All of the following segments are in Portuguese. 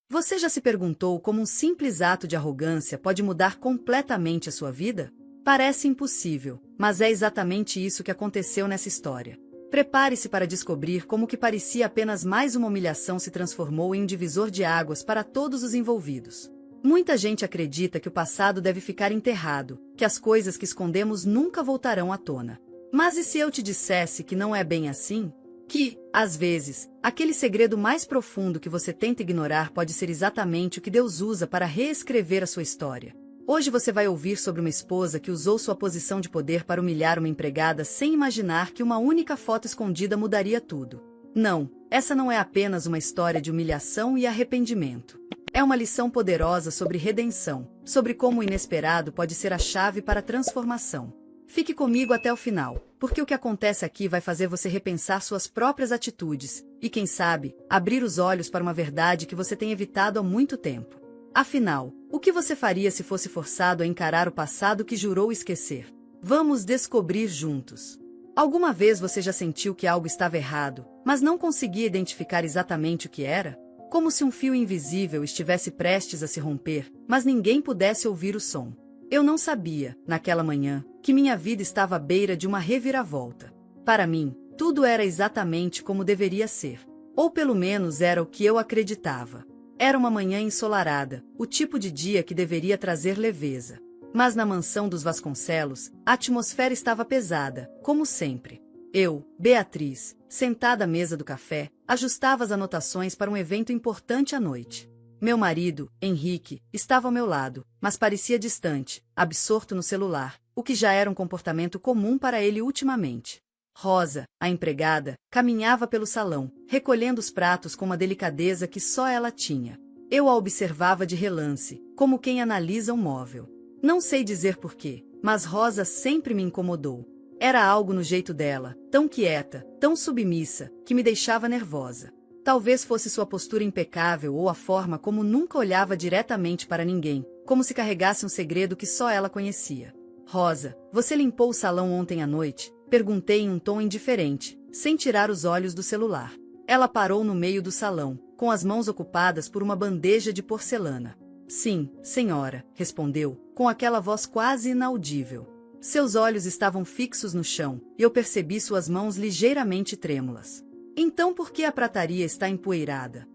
Você já se perguntou como um simples ato de arrogância pode mudar completamente a sua vida? Parece impossível, mas é exatamente isso que aconteceu nessa história. Prepare-se para descobrir como o que parecia apenas mais uma humilhação se transformou em um divisor de águas para todos os envolvidos. Muita gente acredita que o passado deve ficar enterrado, que as coisas que escondemos nunca voltarão à tona. Mas e se eu te dissesse que não é bem assim? Que, às vezes, aquele segredo mais profundo que você tenta ignorar pode ser exatamente o que Deus usa para reescrever a sua história. Hoje você vai ouvir sobre uma esposa que usou sua posição de poder para humilhar uma empregada sem imaginar que uma única foto escondida mudaria tudo. Não, essa não é apenas uma história de humilhação e arrependimento. É uma lição poderosa sobre redenção, sobre como o inesperado pode ser a chave para a transformação. Fique comigo até o final, porque o que acontece aqui vai fazer você repensar suas próprias atitudes e, quem sabe, abrir os olhos para uma verdade que você tem evitado há muito tempo. Afinal, o que você faria se fosse forçado a encarar o passado que jurou esquecer? Vamos descobrir juntos. Alguma vez você já sentiu que algo estava errado, mas não conseguia identificar exatamente o que era? Como se um fio invisível estivesse prestes a se romper, mas ninguém pudesse ouvir o som. Eu não sabia, naquela manhã, que minha vida estava à beira de uma reviravolta. Para mim, tudo era exatamente como deveria ser. Ou pelo menos era o que eu acreditava. Era uma manhã ensolarada, o tipo de dia que deveria trazer leveza. Mas na mansão dos Vasconcelos, a atmosfera estava pesada, como sempre. Eu, Beatriz, sentada à mesa do café, ajustava as anotações para um evento importante à noite. Meu marido, Henrique, estava ao meu lado, mas parecia distante, absorto no celular, o que já era um comportamento comum para ele ultimamente. Rosa, a empregada, caminhava pelo salão, recolhendo os pratos com uma delicadeza que só ela tinha. Eu a observava de relance, como quem analisa um móvel. Não sei dizer porquê, mas Rosa sempre me incomodou. Era algo no jeito dela, tão quieta, tão submissa, que me deixava nervosa. Talvez fosse sua postura impecável ou a forma como nunca olhava diretamente para ninguém, como se carregasse um segredo que só ela conhecia. Rosa, você limpou o salão ontem à noite? Perguntei em um tom indiferente, sem tirar os olhos do celular. Ela parou no meio do salão, com as mãos ocupadas por uma bandeja de porcelana. Sim, senhora, respondeu, com aquela voz quase inaudível. Seus olhos estavam fixos no chão, e eu percebi suas mãos ligeiramente trêmulas. Então por que a prataria está empoeirada?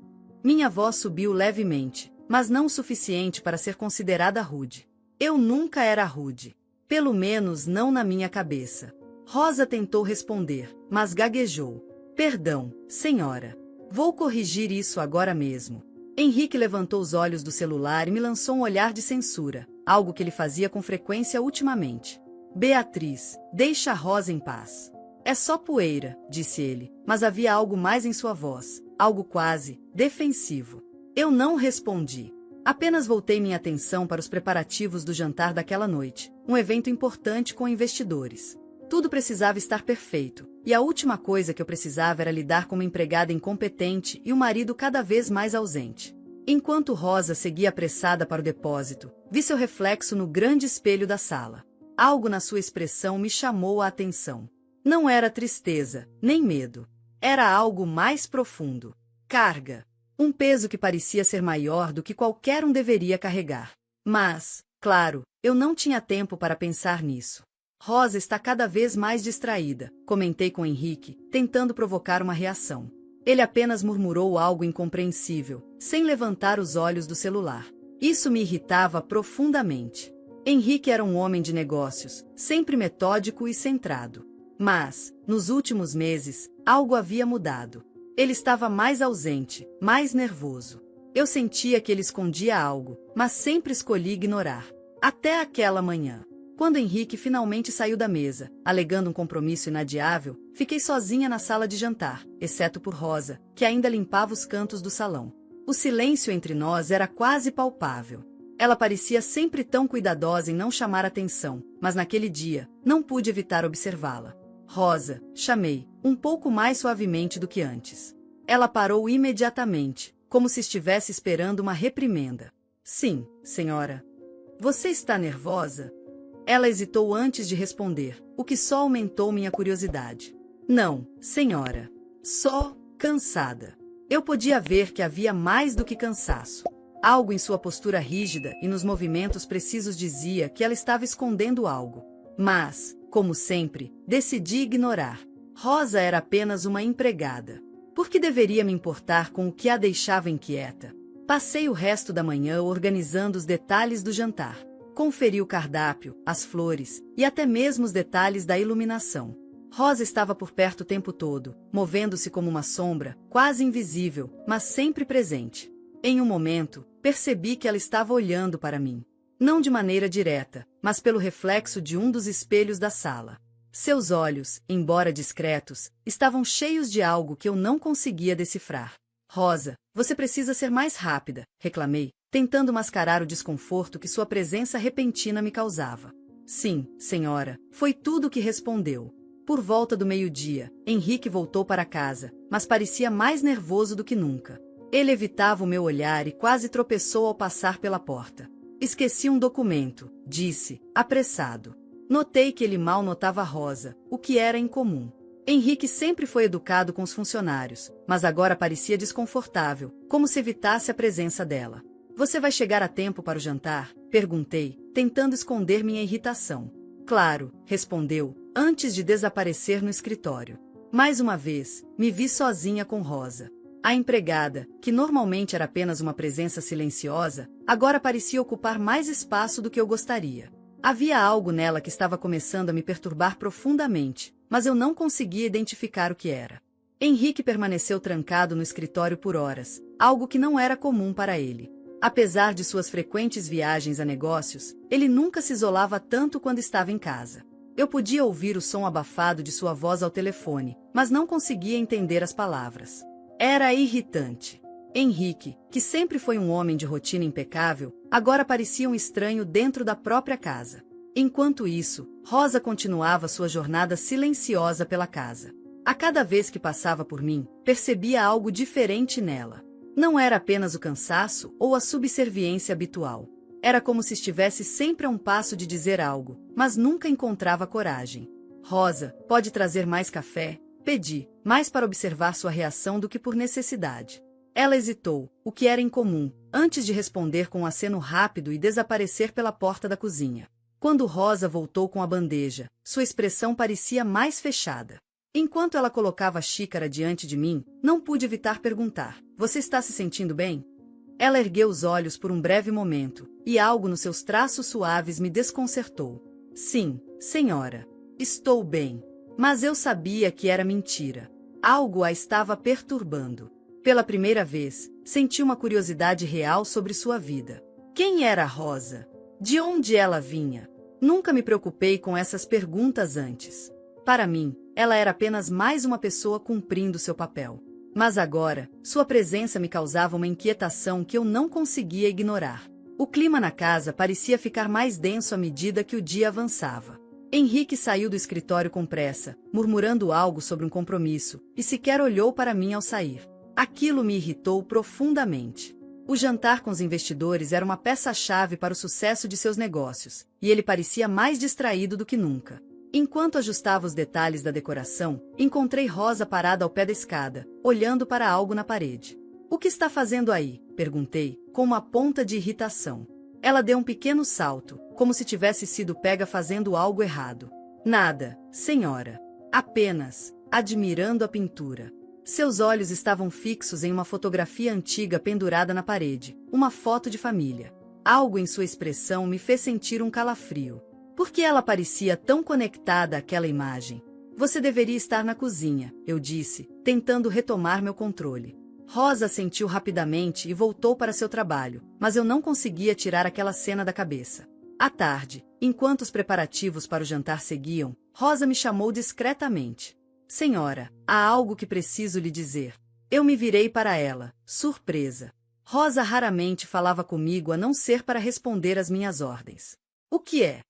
Minha voz subiu levemente, mas não o suficiente para ser considerada rude. Eu nunca era rude. Pelo menos não na minha cabeça. Rosa tentou responder, mas gaguejou. Perdão, senhora. Vou corrigir isso agora mesmo. Henrique levantou os olhos do celular e me lançou um olhar de censura, algo que ele fazia com frequência ultimamente. Beatriz, deixa a Rosa em paz. É só poeira, disse ele, mas havia algo mais em sua voz, algo quase defensivo. Eu não respondi. Apenas voltei minha atenção para os preparativos do jantar daquela noite, um evento importante com investidores. Tudo precisava estar perfeito, e a última coisa que eu precisava era lidar com uma empregada incompetente e um marido cada vez mais ausente. Enquanto Rosa seguia apressada para o depósito, vi seu reflexo no grande espelho da sala. Algo na sua expressão me chamou a atenção. Não era tristeza, nem medo. Era algo mais profundo. Carga. Um peso que parecia ser maior do que qualquer um deveria carregar. Mas, claro, eu não tinha tempo para pensar nisso. Rosa está cada vez mais distraída, comentei com Henrique, tentando provocar uma reação. Ele apenas murmurou algo incompreensível, sem levantar os olhos do celular. Isso me irritava profundamente. Henrique era um homem de negócios, sempre metódico e centrado. Mas, nos últimos meses, algo havia mudado. Ele estava mais ausente, mais nervoso. Eu sentia que ele escondia algo, mas sempre escolhi ignorar. Até aquela manhã. Quando Henrique finalmente saiu da mesa, alegando um compromisso inadiável, fiquei sozinha na sala de jantar, exceto por Rosa, que ainda limpava os cantos do salão. O silêncio entre nós era quase palpável. Ela parecia sempre tão cuidadosa em não chamar atenção, mas naquele dia, não pude evitar observá-la. Rosa, chamei, um pouco mais suavemente do que antes. Ela parou imediatamente, como se estivesse esperando uma reprimenda. Sim, senhora. Você está nervosa? Ela hesitou antes de responder, o que só aumentou minha curiosidade. Não, senhora. Só cansada. Eu podia ver que havia mais do que cansaço. Algo em sua postura rígida e nos movimentos precisos dizia que ela estava escondendo algo. Mas, como sempre, decidi ignorar. Rosa era apenas uma empregada. Por que deveria me importar com o que a deixava inquieta? Passei o resto da manhã organizando os detalhes do jantar. Conferi o cardápio, as flores e até mesmo os detalhes da iluminação. Rosa estava por perto o tempo todo, movendo-se como uma sombra, quase invisível, mas sempre presente. Em um momento, percebi que ela estava olhando para mim. Não de maneira direta, mas pelo reflexo de um dos espelhos da sala. Seus olhos, embora discretos, estavam cheios de algo que eu não conseguia decifrar. Rosa, você precisa ser mais rápida, reclamei, tentando mascarar o desconforto que sua presença repentina me causava. Sim, senhora, foi tudo o que respondeu. Por volta do meio-dia, Henrique voltou para casa, mas parecia mais nervoso do que nunca. Ele evitava o meu olhar e quase tropeçou ao passar pela porta. Esqueci um documento, disse, apressado. Notei que ele mal notava Rosa, o que era incomum. Henrique sempre foi educado com os funcionários, mas agora parecia desconfortável, como se evitasse a presença dela. Você vai chegar a tempo para o jantar? Perguntei, tentando esconder minha irritação. Claro, respondeu, antes de desaparecer no escritório. Mais uma vez, me vi sozinha com Rosa. A empregada, que normalmente era apenas uma presença silenciosa, agora parecia ocupar mais espaço do que eu gostaria. Havia algo nela que estava começando a me perturbar profundamente, mas eu não conseguia identificar o que era. Henrique permaneceu trancado no escritório por horas, algo que não era comum para ele. Apesar de suas frequentes viagens a negócios, ele nunca se isolava tanto quando estava em casa. Eu podia ouvir o som abafado de sua voz ao telefone, mas não conseguia entender as palavras. Era irritante. Henrique, que sempre foi um homem de rotina impecável, agora parecia um estranho dentro da própria casa. Enquanto isso, Rosa continuava sua jornada silenciosa pela casa. A cada vez que passava por mim, percebia algo diferente nela. Não era apenas o cansaço ou a subserviência habitual. Era como se estivesse sempre a um passo de dizer algo, mas nunca encontrava coragem. Rosa, pode trazer mais café? Pedi, mais para observar sua reação do que por necessidade. Ela hesitou, o que era incomum, antes de responder com um aceno rápido e desaparecer pela porta da cozinha. Quando Rosa voltou com a bandeja, sua expressão parecia mais fechada. Enquanto ela colocava a xícara diante de mim, não pude evitar perguntar, você está se sentindo bem? Ela ergueu os olhos por um breve momento, e algo nos seus traços suaves me desconcertou. Sim, senhora. Estou bem. Mas eu sabia que era mentira. Algo a estava perturbando. Pela primeira vez, senti uma curiosidade real sobre sua vida. Quem era Rosa? De onde ela vinha? Nunca me preocupei com essas perguntas antes. Para mim, ela era apenas mais uma pessoa cumprindo seu papel. Mas agora, sua presença me causava uma inquietação que eu não conseguia ignorar. O clima na casa parecia ficar mais denso à medida que o dia avançava. Henrique saiu do escritório com pressa, murmurando algo sobre um compromisso, e sequer olhou para mim ao sair. Aquilo me irritou profundamente. O jantar com os investidores era uma peça-chave para o sucesso de seus negócios, e ele parecia mais distraído do que nunca. Enquanto ajustava os detalhes da decoração, encontrei Rosa parada ao pé da escada, olhando para algo na parede. O que está fazendo aí? Perguntei, com uma ponta de irritação. Ela deu um pequeno salto, como se tivesse sido pega fazendo algo errado. Nada, senhora. Apenas, admirando a pintura. Seus olhos estavam fixos em uma fotografia antiga pendurada na parede, uma foto de família. Algo em sua expressão me fez sentir um calafrio. Por que ela parecia tão conectada àquela imagem? Você deveria estar na cozinha, eu disse, tentando retomar meu controle. Rosa assentiu rapidamente e voltou para seu trabalho, mas eu não conseguia tirar aquela cena da cabeça. À tarde, enquanto os preparativos para o jantar seguiam, Rosa me chamou discretamente. Senhora, há algo que preciso lhe dizer. Eu me virei para ela, surpresa. Rosa raramente falava comigo a não ser para responder às minhas ordens. O que é?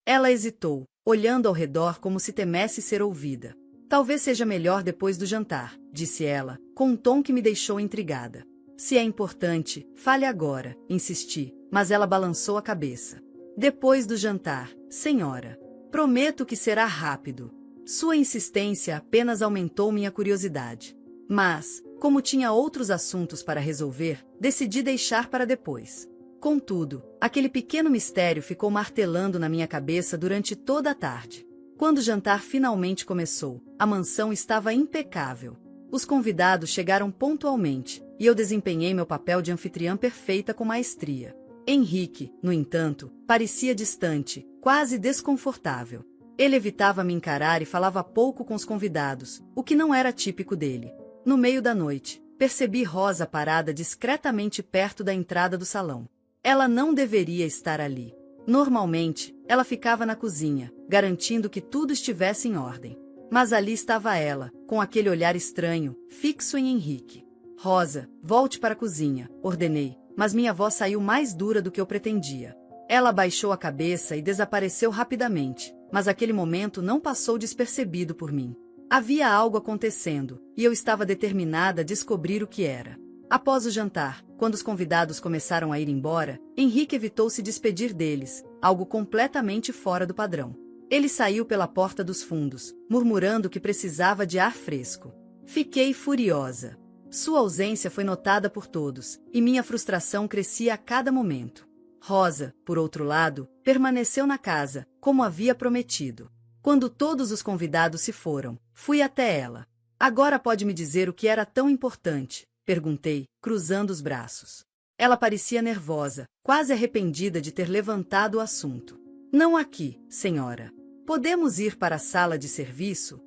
Ela hesitou, olhando ao redor como se temesse ser ouvida. Talvez seja melhor depois do jantar, disse ela, com um tom que me deixou intrigada. Se é importante, fale agora, insisti, mas ela balançou a cabeça. Depois do jantar, senhora. Prometo que será rápido. Sua insistência apenas aumentou minha curiosidade. Mas, Como tinha outros assuntos para resolver, decidi deixar para depois. Contudo, aquele pequeno mistério ficou martelando na minha cabeça durante toda a tarde. Quando o jantar finalmente começou, a mansão estava impecável. Os convidados chegaram pontualmente, e eu desempenhei meu papel de anfitriã perfeita com maestria. Henrique, no entanto, parecia distante, quase desconfortável. Ele evitava me encarar e falava pouco com os convidados, o que não era típico dele. No meio da noite, percebi Rosa parada discretamente perto da entrada do salão. Ela não deveria estar ali. Normalmente, ela ficava na cozinha, garantindo que tudo estivesse em ordem. Mas ali estava ela, com aquele olhar estranho, fixo em Henrique. Rosa, volte para a cozinha, ordenei, mas minha voz saiu mais dura do que eu pretendia. Ela abaixou a cabeça e desapareceu rapidamente, mas aquele momento não passou despercebido por mim. Havia algo acontecendo, e eu estava determinada a descobrir o que era. Após o jantar, quando os convidados começaram a ir embora, Henrique evitou se despedir deles, algo completamente fora do padrão. Ele saiu pela porta dos fundos, murmurando que precisava de ar fresco. Fiquei furiosa. Sua ausência foi notada por todos, e minha frustração crescia a cada momento. Rosa, por outro lado, permaneceu na casa, como havia prometido. Quando todos os convidados se foram, fui até ela. Agora pode me dizer o que era tão importante? Perguntei, cruzando os braços. Ela parecia nervosa, quase arrependida de ter levantado o assunto. Não aqui, senhora. Podemos ir para a sala de serviço?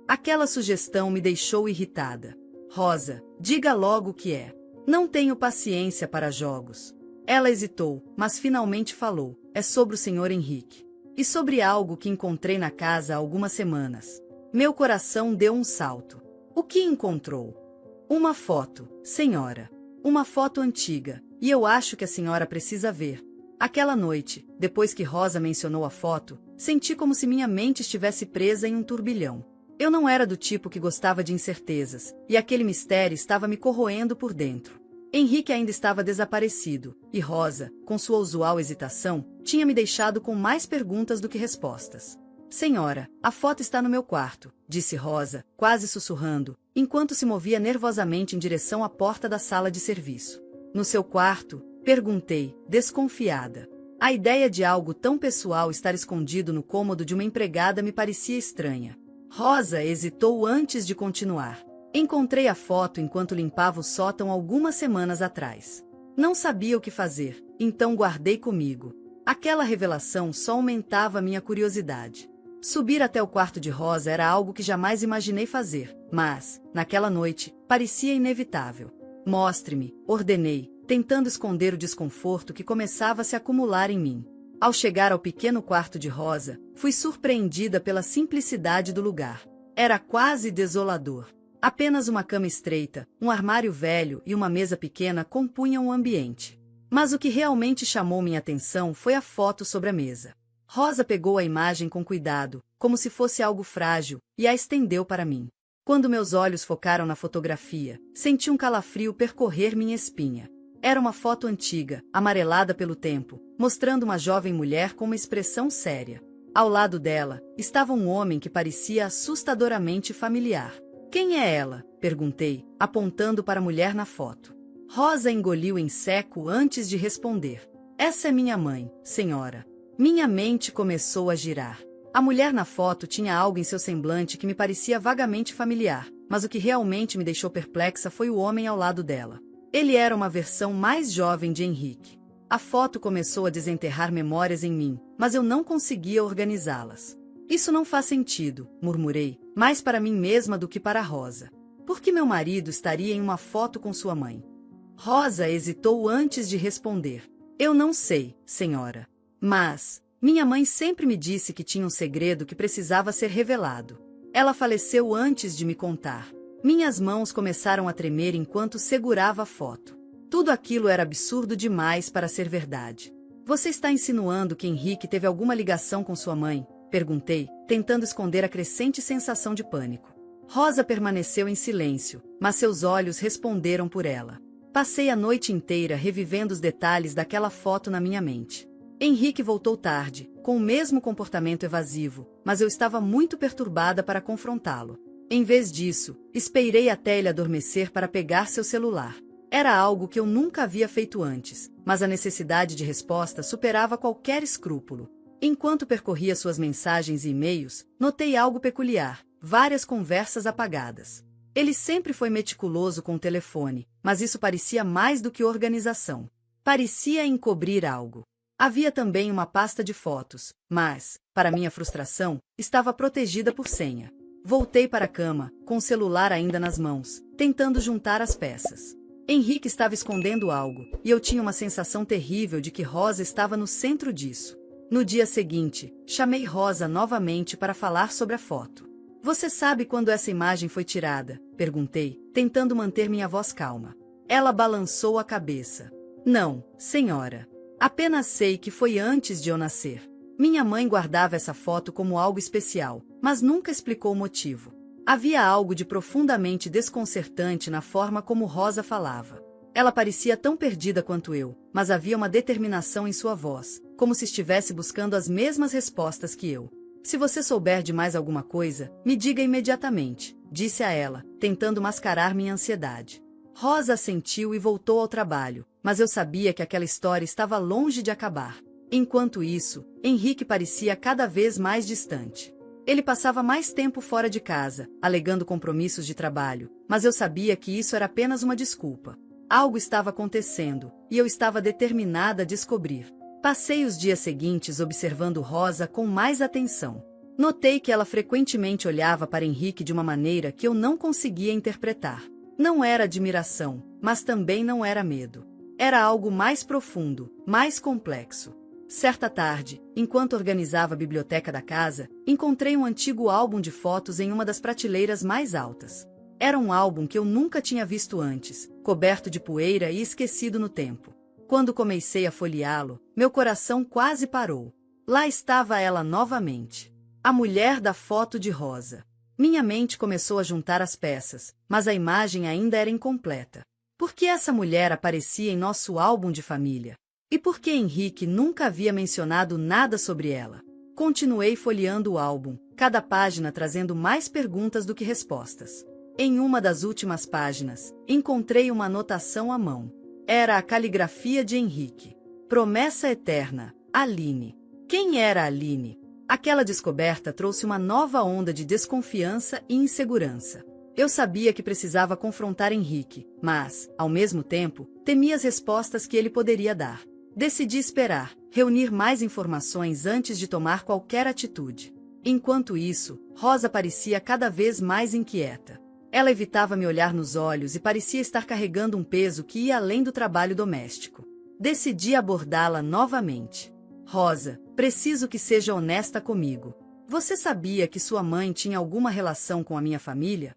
Aquela sugestão me deixou irritada. Rosa, diga logo o que é. Não tenho paciência para jogos. Ela hesitou, mas finalmente falou. É sobre o Sr. Henrique. E sobre algo que encontrei na casa há algumas semanas. Meu coração deu um salto. O que encontrou? Uma foto, senhora. Uma foto antiga, e eu acho que a senhora precisa ver. Aquela noite, depois que Rosa mencionou a foto, senti como se minha mente estivesse presa em um turbilhão. Eu não era do tipo que gostava de incertezas, e aquele mistério estava me corroendo por dentro. Henrique ainda estava desaparecido, e Rosa, com sua usual hesitação, tinha me deixado com mais perguntas do que respostas. Senhora, a foto está no meu quarto, disse Rosa, quase sussurrando, enquanto se movia nervosamente em direção à porta da sala de serviço. No seu quarto? Perguntei, desconfiada. A ideia de algo tão pessoal estar escondido no cômodo de uma empregada me parecia estranha. Rosa hesitou antes de continuar. Encontrei a foto enquanto limpava o sótão algumas semanas atrás. Não sabia o que fazer, então guardei comigo. Aquela revelação só aumentava minha curiosidade. Subir até o quarto de Rosa era algo que jamais imaginei fazer, mas, naquela noite, parecia inevitável. Mostre-me, ordenei, tentando esconder o desconforto que começava a se acumular em mim. Ao chegar ao pequeno quarto de Rosa, fui surpreendida pela simplicidade do lugar. Era quase desolador. Apenas uma cama estreita, um armário velho e uma mesa pequena compunham o ambiente. Mas o que realmente chamou minha atenção foi a foto sobre a mesa. Rosa pegou a imagem com cuidado, como se fosse algo frágil, e a estendeu para mim. Quando meus olhos focaram na fotografia, senti um calafrio percorrer minha espinha. Era uma foto antiga, amarelada pelo tempo, mostrando uma jovem mulher com uma expressão séria. Ao lado dela, estava um homem que parecia assustadoramente familiar. Quem é ela? Perguntei, apontando para a mulher na foto. Rosa engoliu em seco antes de responder. Essa é minha mãe, senhora. Minha mente começou a girar. A mulher na foto tinha algo em seu semblante que me parecia vagamente familiar, mas o que realmente me deixou perplexa foi o homem ao lado dela. Ele era uma versão mais jovem de Henrique. A foto começou a desenterrar memórias em mim, mas eu não conseguia organizá-las. Isso não faz sentido, murmurei, mais para mim mesma do que para Rosa. Por que meu marido estaria em uma foto com sua mãe? Rosa hesitou antes de responder. Eu não sei, senhora. Mas, minha mãe sempre me disse que tinha um segredo que precisava ser revelado. Ela faleceu antes de me contar. Minhas mãos começaram a tremer enquanto segurava a foto. Tudo aquilo era absurdo demais para ser verdade. Você está insinuando que Henrique teve alguma ligação com sua mãe? Perguntei, tentando esconder a crescente sensação de pânico. Rosa permaneceu em silêncio, mas seus olhos responderam por ela. Passei a noite inteira revivendo os detalhes daquela foto na minha mente. Henrique voltou tarde, com o mesmo comportamento evasivo, mas eu estava muito perturbada para confrontá-lo. Em vez disso, esperei até ele adormecer para pegar seu celular. Era algo que eu nunca havia feito antes, mas a necessidade de resposta superava qualquer escrúpulo. Enquanto percorria suas mensagens e e-mails, notei algo peculiar: várias conversas apagadas. Ele sempre foi meticuloso com o telefone, mas isso parecia mais do que organização. Parecia encobrir algo. Havia também uma pasta de fotos, mas, para minha frustração, estava protegida por senha. Voltei para a cama, com o celular ainda nas mãos, tentando juntar as peças. Henrique estava escondendo algo, e eu tinha uma sensação terrível de que Rosa estava no centro disso. No dia seguinte, chamei Rosa novamente para falar sobre a foto. Você sabe quando essa imagem foi tirada? Perguntei, tentando manter minha voz calma. Ela balançou a cabeça. Não, senhora. Apenas sei que foi antes de eu nascer. Minha mãe guardava essa foto como algo especial, mas nunca explicou o motivo. Havia algo de profundamente desconcertante na forma como Rosa falava. Ela parecia tão perdida quanto eu, mas havia uma determinação em sua voz, como se estivesse buscando as mesmas respostas que eu. Se você souber de mais alguma coisa, me diga imediatamente, disse a ela, tentando mascarar minha ansiedade. Rosa assentiu e voltou ao trabalho, mas eu sabia que aquela história estava longe de acabar. Enquanto isso, Henrique parecia cada vez mais distante. Ele passava mais tempo fora de casa, alegando compromissos de trabalho, mas eu sabia que isso era apenas uma desculpa. Algo estava acontecendo, e eu estava determinada a descobrir. Passei os dias seguintes observando Rosa com mais atenção. Notei que ela frequentemente olhava para Henrique de uma maneira que eu não conseguia interpretar. Não era admiração, mas também não era medo. Era algo mais profundo, mais complexo. Certa tarde, enquanto organizava a biblioteca da casa, encontrei um antigo álbum de fotos em uma das prateleiras mais altas. Era um álbum que eu nunca tinha visto antes, coberto de poeira e esquecido no tempo. Quando comecei a folheá-lo, meu coração quase parou. Lá estava ela novamente. A mulher da foto de Rosa. Minha mente começou a juntar as peças, mas a imagem ainda era incompleta. Por que essa mulher aparecia em nosso álbum de família? E por que Henrique nunca havia mencionado nada sobre ela? Continuei folheando o álbum, cada página trazendo mais perguntas do que respostas. Em uma das últimas páginas, encontrei uma anotação à mão. Era a caligrafia de Henrique. Promessa eterna, Aline. Quem era Aline? Aquela descoberta trouxe uma nova onda de desconfiança e insegurança. Eu sabia que precisava confrontar Henrique, mas, ao mesmo tempo, temia as respostas que ele poderia dar. Decidi esperar, reunir mais informações antes de tomar qualquer atitude. Enquanto isso, Rosa parecia cada vez mais inquieta. Ela evitava me olhar nos olhos e parecia estar carregando um peso que ia além do trabalho doméstico. Decidi abordá-la novamente. Rosa, preciso que seja honesta comigo. Você sabia que sua mãe tinha alguma relação com a minha família?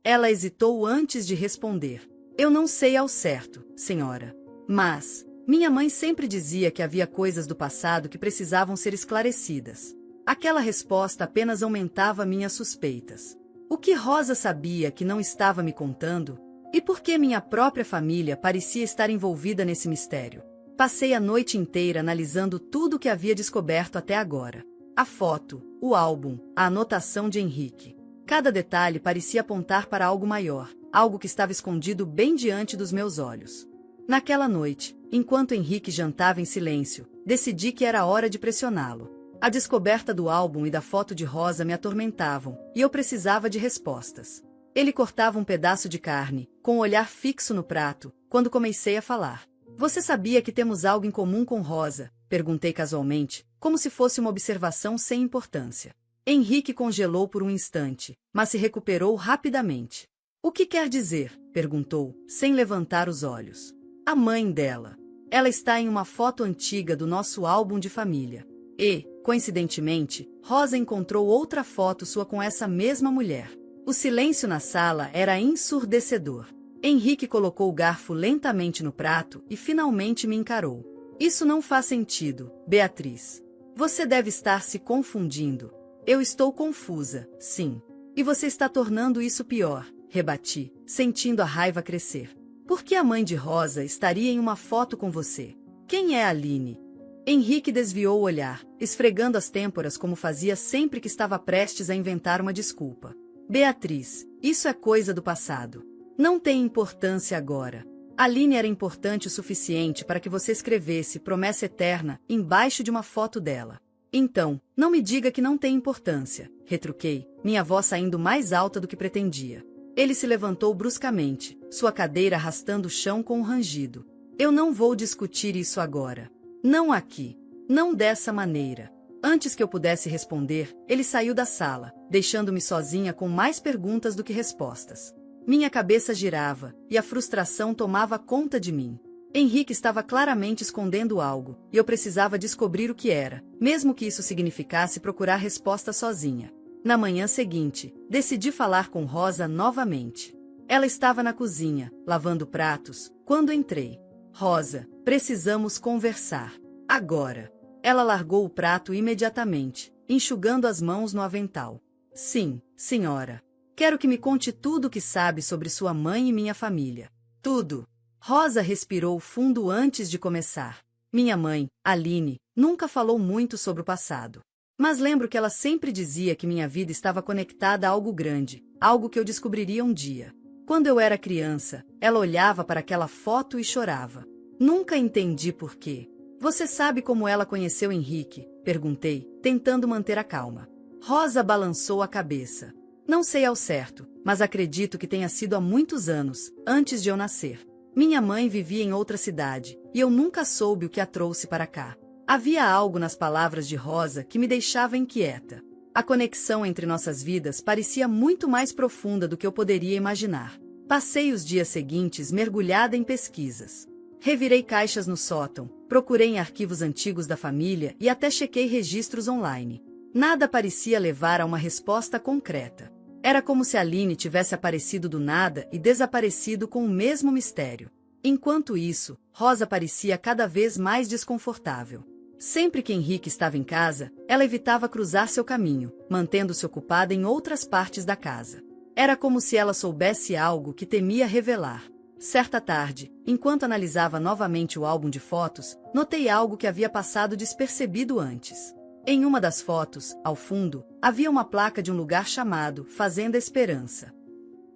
Ela hesitou antes de responder. Eu não sei ao certo, senhora. Mas, minha mãe sempre dizia que havia coisas do passado que precisavam ser esclarecidas. Aquela resposta apenas aumentava minhas suspeitas. O que Rosa sabia que não estava me contando? E por que minha própria família parecia estar envolvida nesse mistério? Passei a noite inteira analisando tudo o que havia descoberto até agora. A foto, o álbum, a anotação de Henrique. Cada detalhe parecia apontar para algo maior, algo que estava escondido bem diante dos meus olhos. Naquela noite, enquanto Henrique jantava em silêncio, decidi que era hora de pressioná-lo. A descoberta do álbum e da foto de Rosa me atormentavam, e eu precisava de respostas. Ele cortava um pedaço de carne, com o olhar fixo no prato, quando comecei a falar. Você sabia que temos algo em comum com Rosa? Perguntei casualmente, como se fosse uma observação sem importância. Henrique congelou por um instante, mas se recuperou rapidamente. O que quer dizer? Perguntou, sem levantar os olhos. A mãe dela. Ela está em uma foto antiga do nosso álbum de família. E, coincidentemente, Rosa encontrou outra foto sua com essa mesma mulher. O silêncio na sala era ensurdecedor. Henrique colocou o garfo lentamente no prato e finalmente me encarou. Isso não faz sentido, Beatriz. Você deve estar se confundindo. Eu estou confusa, sim. E você está tornando isso pior, rebati, sentindo a raiva crescer. Por que a mãe de Rosa estaria em uma foto com você? Quem é Aline? Henrique desviou o olhar, esfregando as têmporas como fazia sempre que estava prestes a inventar uma desculpa. Beatriz, isso é coisa do passado. Não tem importância agora. Aline era importante o suficiente para que você escrevesse promessa eterna embaixo de uma foto dela. Então, não me diga que não tem importância, retruquei, minha voz saindo mais alta do que pretendia. Ele se levantou bruscamente, sua cadeira arrastando o chão com um rangido. Eu não vou discutir isso agora. Não aqui. Não dessa maneira. Antes que eu pudesse responder, ele saiu da sala, deixando-me sozinha com mais perguntas do que respostas. Minha cabeça girava, e a frustração tomava conta de mim. Henrique estava claramente escondendo algo, e eu precisava descobrir o que era, mesmo que isso significasse procurar resposta sozinha. Na manhã seguinte, decidi falar com Rosa novamente. Ela estava na cozinha, lavando pratos, quando entrei. Rosa, precisamos conversar. Agora. Ela largou o prato imediatamente, enxugando as mãos no avental. Sim, senhora. Quero que me conte tudo o que sabe sobre sua mãe e minha família. Tudo. Rosa respirou fundo antes de começar. Minha mãe, Aline, nunca falou muito sobre o passado. Mas lembro que ela sempre dizia que minha vida estava conectada a algo grande, algo que eu descobriria um dia. Quando eu era criança, ela olhava para aquela foto e chorava. Nunca entendi por quê. Você sabe como ela conheceu Henrique? Perguntei, tentando manter a calma. Rosa balançou a cabeça. Não sei ao certo, mas acredito que tenha sido há muitos anos, antes de eu nascer. Minha mãe vivia em outra cidade, e eu nunca soube o que a trouxe para cá. Havia algo nas palavras de Rosa que me deixava inquieta. A conexão entre nossas vidas parecia muito mais profunda do que eu poderia imaginar. Passei os dias seguintes mergulhada em pesquisas. Revirei caixas no sótão, procurei em arquivos antigos da família e até chequei registros online. Nada parecia levar a uma resposta concreta. Era como se Aline tivesse aparecido do nada e desaparecido com o mesmo mistério. Enquanto isso, Rosa parecia cada vez mais desconfortável. Sempre que Henrique estava em casa, ela evitava cruzar seu caminho, mantendo-se ocupada em outras partes da casa. Era como se ela soubesse algo que temia revelar. Certa tarde, enquanto analisava novamente o álbum de fotos, notei algo que havia passado despercebido antes. Em uma das fotos, ao fundo, havia uma placa de um lugar chamado Fazenda Esperança.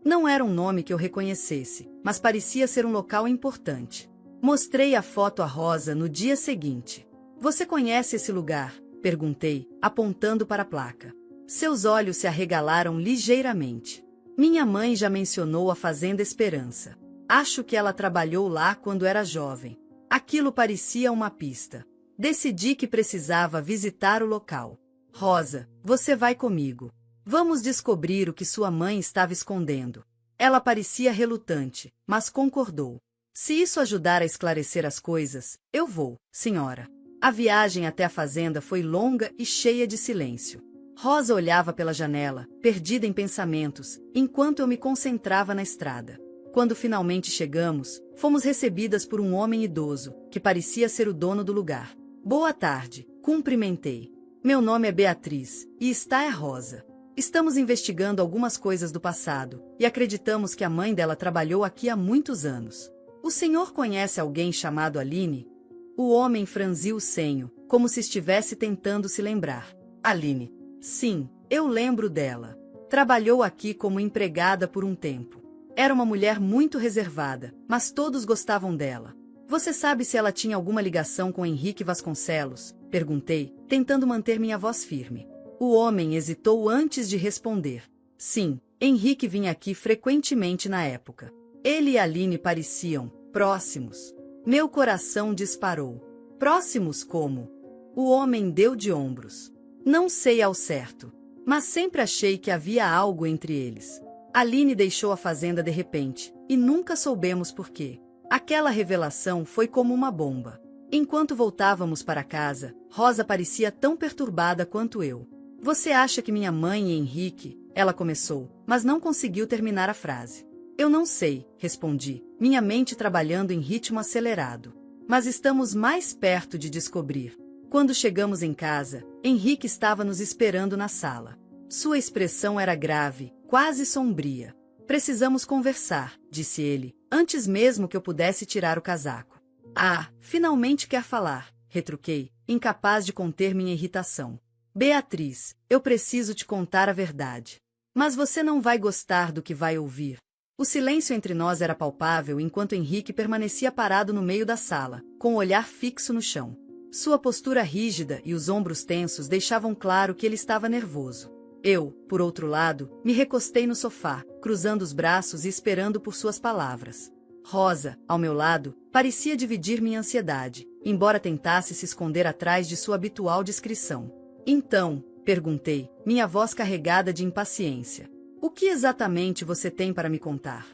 Não era um nome que eu reconhecesse, mas parecia ser um local importante. Mostrei a foto a Rosa no dia seguinte. Você conhece esse lugar? Perguntei, apontando para a placa. Seus olhos se arregalaram ligeiramente. Minha mãe já mencionou a Fazenda Esperança. Acho que ela trabalhou lá quando era jovem. Aquilo parecia uma pista. Decidi que precisava visitar o local. Rosa, você vai comigo. Vamos descobrir o que sua mãe estava escondendo. Ela parecia relutante, mas concordou. Se isso ajudar a esclarecer as coisas, eu vou, senhora. A viagem até a fazenda foi longa e cheia de silêncio. Rosa olhava pela janela, perdida em pensamentos, enquanto eu me concentrava na estrada. Quando finalmente chegamos, fomos recebidas por um homem idoso, que parecia ser o dono do lugar. Boa tarde, cumprimentei. Meu nome é Beatriz, e esta é Rosa. Estamos investigando algumas coisas do passado, e acreditamos que a mãe dela trabalhou aqui há muitos anos. O senhor conhece alguém chamado Aline? O homem franziu o senho, como se estivesse tentando se lembrar. Aline. Sim, eu lembro dela. Trabalhou aqui como empregada por um tempo. Era uma mulher muito reservada, mas todos gostavam dela. Você sabe se ela tinha alguma ligação com Henrique Vasconcelos? Perguntei, tentando manter minha voz firme. O homem hesitou antes de responder. Sim, Henrique vinha aqui frequentemente na época. Ele e Aline pareciam próximos. Meu coração disparou. Próximos como? O homem deu de ombros. Não sei ao certo, mas sempre achei que havia algo entre eles. Aline deixou a fazenda de repente, e nunca soubemos por quê. Aquela revelação foi como uma bomba. Enquanto voltávamos para casa, Rosa parecia tão perturbada quanto eu. Você acha que minha mãe e Henrique? Ela começou, mas não conseguiu terminar a frase. Eu não sei, respondi, minha mente trabalhando em ritmo acelerado. Mas estamos mais perto de descobrir. Quando chegamos em casa, Henrique estava nos esperando na sala. Sua expressão era grave, quase sombria. Precisamos conversar, disse ele, antes mesmo que eu pudesse tirar o casaco. Ah, finalmente quer falar, retruquei, incapaz de conter minha irritação. Beatriz, eu preciso te contar a verdade. Mas você não vai gostar do que vai ouvir. O silêncio entre nós era palpável enquanto Henrique permanecia parado no meio da sala, com o olhar fixo no chão. Sua postura rígida e os ombros tensos deixavam claro que ele estava nervoso. Eu, por outro lado, me recostei no sofá, cruzando os braços e esperando por suas palavras. Rosa, ao meu lado, parecia dividir minha ansiedade, embora tentasse se esconder atrás de sua habitual discrição. Então, perguntei, minha voz carregada de impaciência. O que exatamente você tem para me contar?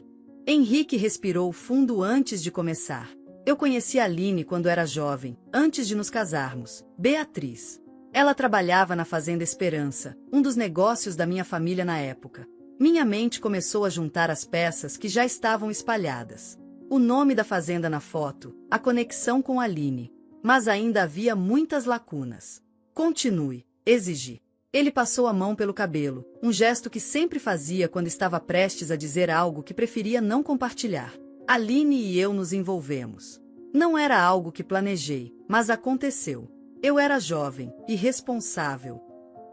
Henrique respirou fundo antes de começar. Eu conheci a Aline quando era jovem, antes de nos casarmos, Beatriz. Ela trabalhava na Fazenda Esperança, um dos negócios da minha família na época. Minha mente começou a juntar as peças que já estavam espalhadas. O nome da fazenda na foto, a conexão com a Aline. Mas ainda havia muitas lacunas. Continue, exigi. Ele passou a mão pelo cabelo, um gesto que sempre fazia quando estava prestes a dizer algo que preferia não compartilhar. Aline e eu nos envolvemos. Não era algo que planejei, mas aconteceu. Eu era jovem, irresponsável.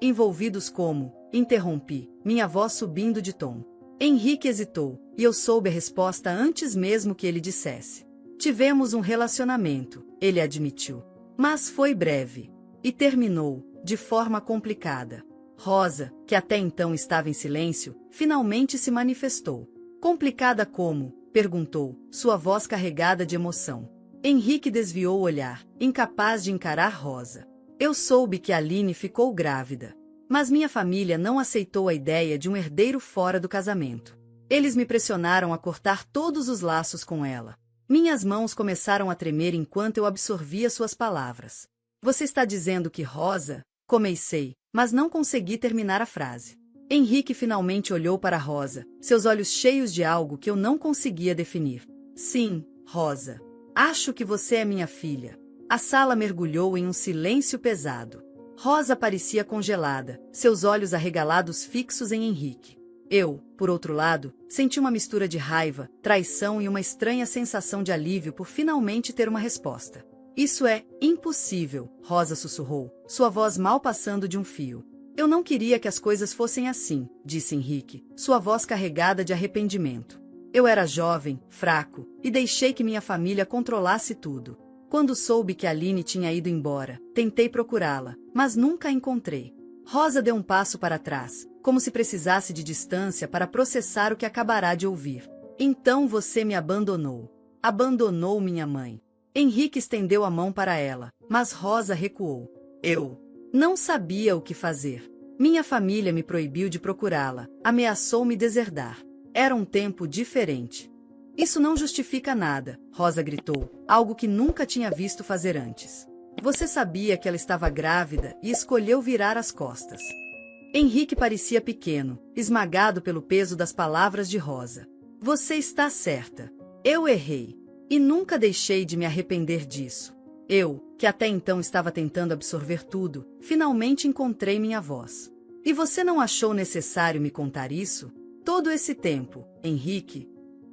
Envolvidos como? Interrompi, minha voz subindo de tom. Henrique hesitou, e eu soube a resposta antes mesmo que ele dissesse. Tivemos um relacionamento, ele admitiu. Mas foi breve. E terminou, de forma complicada. Rosa, que até então estava em silêncio, finalmente se manifestou. Complicada como? Perguntou, sua voz carregada de emoção. Henrique desviou o olhar, incapaz de encarar Rosa. Eu soube que Aline ficou grávida. Mas minha família não aceitou a ideia de um herdeiro fora do casamento. Eles me pressionaram a cortar todos os laços com ela. Minhas mãos começaram a tremer enquanto eu absorvia suas palavras. Você está dizendo que Rosa? Comecei, mas não consegui terminar a frase. Henrique finalmente olhou para Rosa, seus olhos cheios de algo que eu não conseguia definir. Sim, Rosa. Acho que você é minha filha. A sala mergulhou em um silêncio pesado. Rosa parecia congelada, seus olhos arregalados fixos em Henrique. Eu, por outro lado, senti uma mistura de raiva, traição e uma estranha sensação de alívio por finalmente ter uma resposta. Isso é impossível, Rosa sussurrou, sua voz mal passando de um fio. Eu não queria que as coisas fossem assim, disse Henrique, sua voz carregada de arrependimento. Eu era jovem, fraco, e deixei que minha família controlasse tudo. Quando soube que Aline tinha ido embora, tentei procurá-la, mas nunca a encontrei. Rosa deu um passo para trás, como se precisasse de distância para processar o que acabará de ouvir. Então você me abandonou. Abandonou minha mãe. Henrique estendeu a mão para ela, mas Rosa recuou. Eu não sabia o que fazer. Minha família me proibiu de procurá-la, ameaçou me deserdar. Era um tempo diferente. Isso não justifica nada, Rosa gritou, algo que nunca tinha visto fazer antes. Você sabia que ela estava grávida e escolheu virar as costas. Henrique parecia pequeno, esmagado pelo peso das palavras de Rosa. Você está certa. Eu errei. E nunca deixei de me arrepender disso. Eu, que até então estava tentando absorver tudo, finalmente encontrei minha voz. E você não achou necessário me contar isso? Todo esse tempo, Henrique?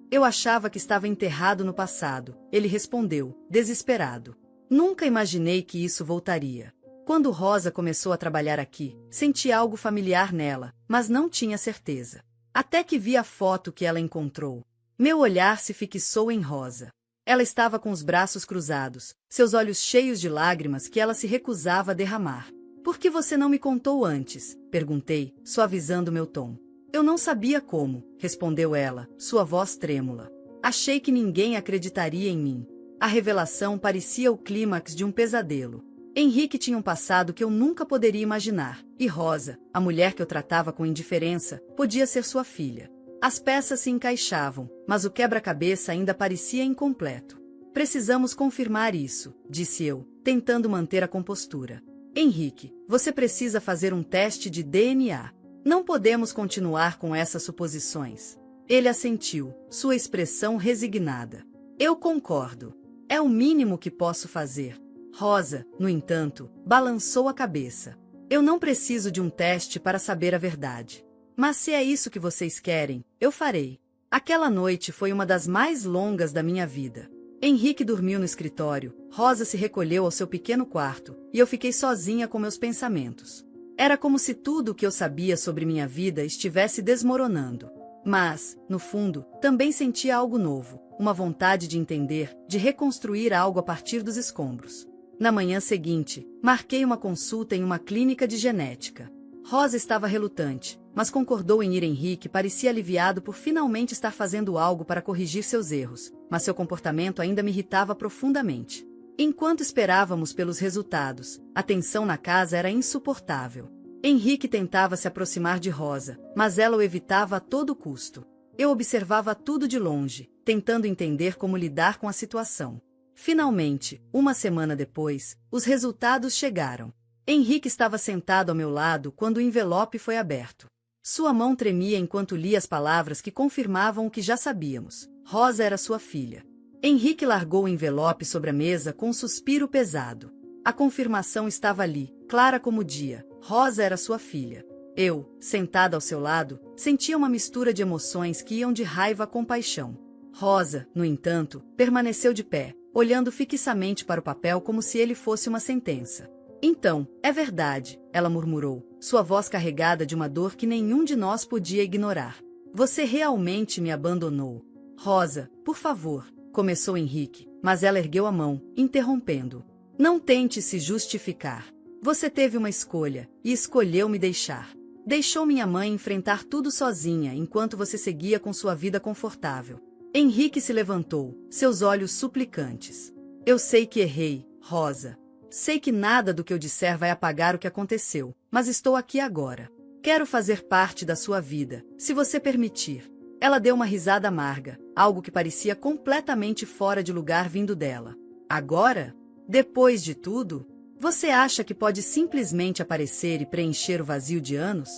Eu achava que estava enterrado no passado, ele respondeu, desesperado. Nunca imaginei que isso voltaria. Quando Rosa começou a trabalhar aqui, senti algo familiar nela, mas não tinha certeza. Até que vi a foto que ela encontrou. Meu olhar se fixou em Rosa. Ela estava com os braços cruzados, seus olhos cheios de lágrimas que ela se recusava a derramar. Por que você não me contou antes? Perguntei, suavizando meu tom. Eu não sabia como, respondeu ela, sua voz trêmula. Achei que ninguém acreditaria em mim. A revelação parecia o clímax de um pesadelo. Henrique tinha um passado que eu nunca poderia imaginar, e Rosa, a mulher que eu tratava com indiferença, podia ser sua filha. As peças se encaixavam, mas o quebra-cabeça ainda parecia incompleto. Precisamos confirmar isso, disse eu, tentando manter a compostura. Henrique, você precisa fazer um teste de DNA. Não podemos continuar com essas suposições. Ele assentiu, sua expressão resignada. Eu concordo. É o mínimo que posso fazer. Rosa, no entanto, balançou a cabeça. Eu não preciso de um teste para saber a verdade. Mas se é isso que vocês querem, eu farei. Aquela noite foi uma das mais longas da minha vida. Henrique dormiu no escritório, Rosa se recolheu ao seu pequeno quarto, e eu fiquei sozinha com meus pensamentos. Era como se tudo o que eu sabia sobre minha vida estivesse desmoronando. Mas, no fundo, também sentia algo novo, uma vontade de entender, de reconstruir algo a partir dos escombros. Na manhã seguinte, marquei uma consulta em uma clínica de genética. Rosa estava relutante, mas concordou em ir. Henrique parecia aliviado por finalmente estar fazendo algo para corrigir seus erros, mas seu comportamento ainda me irritava profundamente. Enquanto esperávamos pelos resultados, a tensão na casa era insuportável. Henrique tentava se aproximar de Rosa, mas ela o evitava a todo custo. Eu observava tudo de longe, tentando entender como lidar com a situação. Finalmente, uma semana depois, os resultados chegaram. Henrique estava sentado ao meu lado quando o envelope foi aberto. Sua mão tremia enquanto lia as palavras que confirmavam o que já sabíamos. Rosa era sua filha. Henrique largou o envelope sobre a mesa com um suspiro pesado. A confirmação estava ali, clara como o dia. Rosa era sua filha. Eu, sentada ao seu lado, sentia uma mistura de emoções que iam de raiva a compaixão. Rosa, no entanto, permaneceu de pé, olhando fixamente para o papel como se ele fosse uma sentença. Então, é verdade, ela murmurou, sua voz carregada de uma dor que nenhum de nós podia ignorar. Você realmente me abandonou. Rosa, por favor, começou Henrique, mas ela ergueu a mão, interrompendo. Não tente se justificar. Você teve uma escolha, e escolheu me deixar. Deixou minha mãe enfrentar tudo sozinha enquanto você seguia com sua vida confortável. Henrique se levantou, seus olhos suplicantes. Eu sei que errei, Rosa. Sei que nada do que eu disser vai apagar o que aconteceu, mas estou aqui agora. Quero fazer parte da sua vida, se você permitir. Ela deu uma risada amarga, algo que parecia completamente fora de lugar vindo dela. Agora? Depois de tudo? Você acha que pode simplesmente aparecer e preencher o vazio de anos?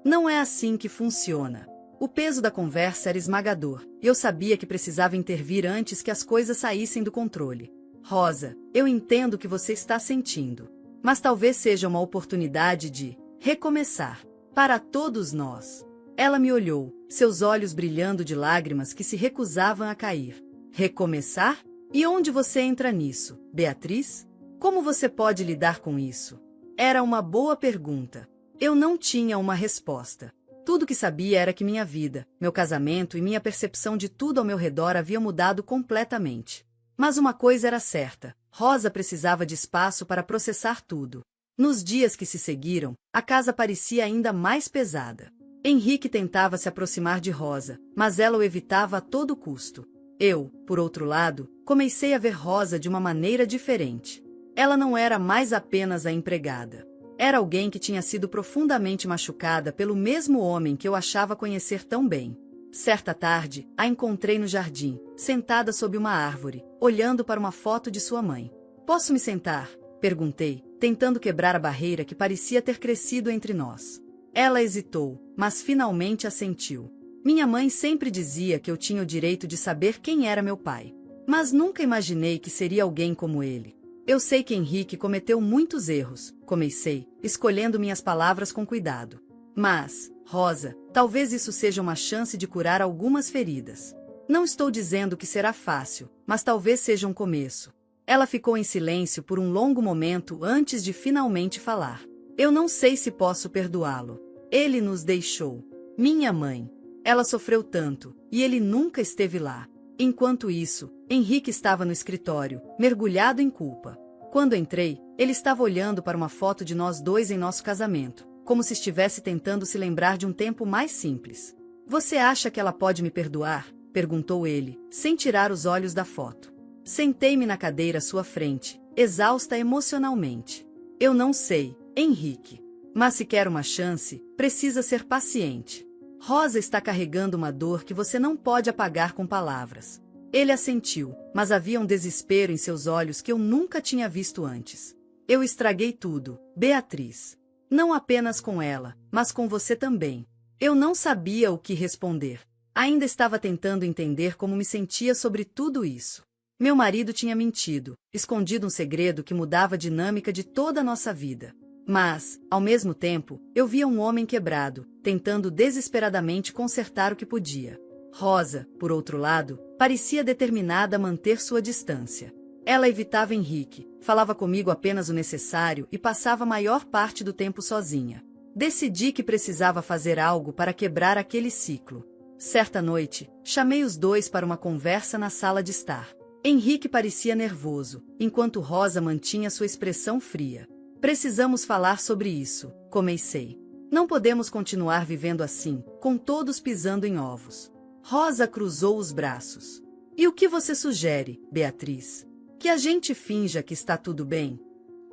Não é assim que funciona. O peso da conversa era esmagador, e eu sabia que precisava intervir antes que as coisas saíssem do controle. Rosa, eu entendo o que você está sentindo, mas talvez seja uma oportunidade de recomeçar. Para todos nós. Ela me olhou, seus olhos brilhando de lágrimas que se recusavam a cair. Recomeçar? E onde você entra nisso, Beatriz? Como você pode lidar com isso? Era uma boa pergunta. Eu não tinha uma resposta. Tudo que sabia era que minha vida, meu casamento e minha percepção de tudo ao meu redor haviam mudado completamente. Mas uma coisa era certa, Rosa precisava de espaço para processar tudo. Nos dias que se seguiram, a casa parecia ainda mais pesada. Henrique tentava se aproximar de Rosa, mas ela o evitava a todo custo. Eu, por outro lado, comecei a ver Rosa de uma maneira diferente. Ela não era mais apenas a empregada. Era alguém que tinha sido profundamente machucada pelo mesmo homem que eu achava conhecer tão bem. Certa tarde, a encontrei no jardim, sentada sob uma árvore, olhando para uma foto de sua mãe. Posso me sentar? Perguntei, tentando quebrar a barreira que parecia ter crescido entre nós. Ela hesitou, mas finalmente assentiu. Minha mãe sempre dizia que eu tinha o direito de saber quem era meu pai. Mas nunca imaginei que seria alguém como ele. Eu sei que Henrique cometeu muitos erros, comecei, escolhendo minhas palavras com cuidado. Mas, Rosa, talvez isso seja uma chance de curar algumas feridas. Não estou dizendo que será fácil, mas talvez seja um começo. Ela ficou em silêncio por um longo momento antes de finalmente falar. Eu não sei se posso perdoá-lo. Ele nos deixou. Minha mãe. Ela sofreu tanto, e ele nunca esteve lá. Enquanto isso, Henrique estava no escritório, mergulhado em culpa. Quando entrei, ele estava olhando para uma foto de nós dois em nosso casamento, como se estivesse tentando se lembrar de um tempo mais simples. Você acha que ela pode me perdoar? Perguntou ele, sem tirar os olhos da foto. Sentei-me na cadeira à sua frente, exausta emocionalmente. Eu não sei, Henrique. Mas se quer uma chance, precisa ser paciente. Rosa está carregando uma dor que você não pode apagar com palavras. Ele assentiu, mas havia um desespero em seus olhos que eu nunca tinha visto antes. Eu estraguei tudo, Beatriz. Não apenas com ela, mas com você também. Eu não sabia o que responder. Ainda estava tentando entender como me sentia sobre tudo isso. Meu marido tinha mentido, escondido um segredo que mudava a dinâmica de toda a nossa vida. Mas, ao mesmo tempo, eu via um homem quebrado, tentando desesperadamente consertar o que podia. Rosa, por outro lado, parecia determinada a manter sua distância. Ela evitava Henrique, falava comigo apenas o necessário e passava a maior parte do tempo sozinha. Decidi que precisava fazer algo para quebrar aquele ciclo. Certa noite, chamei os dois para uma conversa na sala de estar. Henrique parecia nervoso, enquanto Rosa mantinha sua expressão fria. Precisamos falar sobre isso, comecei. Não podemos continuar vivendo assim, com todos pisando em ovos. Rosa cruzou os braços. E o que você sugere, Beatriz? Que a gente finja que está tudo bem?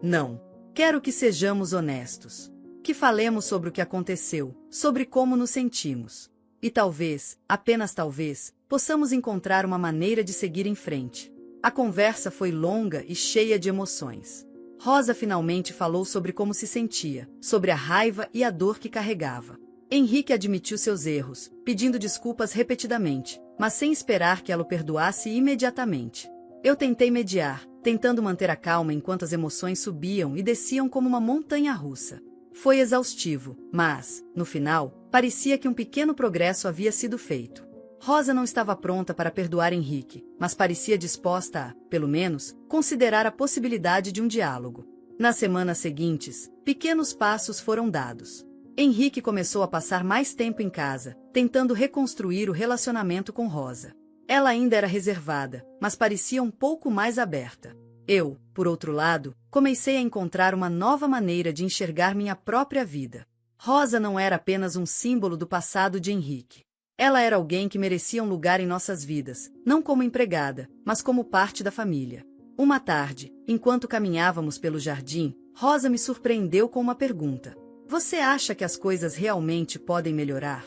Não. Quero que sejamos honestos. Que falemos sobre o que aconteceu, sobre como nos sentimos. E talvez, apenas talvez, possamos encontrar uma maneira de seguir em frente. A conversa foi longa e cheia de emoções. Rosa finalmente falou sobre como se sentia, sobre a raiva e a dor que carregava. Henrique admitiu seus erros, pedindo desculpas repetidamente, mas sem esperar que ela o perdoasse imediatamente. Eu tentei mediar, tentando manter a calma enquanto as emoções subiam e desciam como uma montanha-russa. Foi exaustivo, mas, no final, parecia que um pequeno progresso havia sido feito. Rosa não estava pronta para perdoar Henrique, mas parecia disposta a, pelo menos, considerar a possibilidade de um diálogo. Nas semanas seguintes, pequenos passos foram dados. Henrique começou a passar mais tempo em casa, tentando reconstruir o relacionamento com Rosa. Ela ainda era reservada, mas parecia um pouco mais aberta. Eu, por outro lado, comecei a encontrar uma nova maneira de enxergar minha própria vida. Rosa não era apenas um símbolo do passado de Henrique. Ela era alguém que merecia um lugar em nossas vidas, não como empregada, mas como parte da família. Uma tarde, enquanto caminhávamos pelo jardim, Rosa me surpreendeu com uma pergunta. Você acha que as coisas realmente podem melhorar?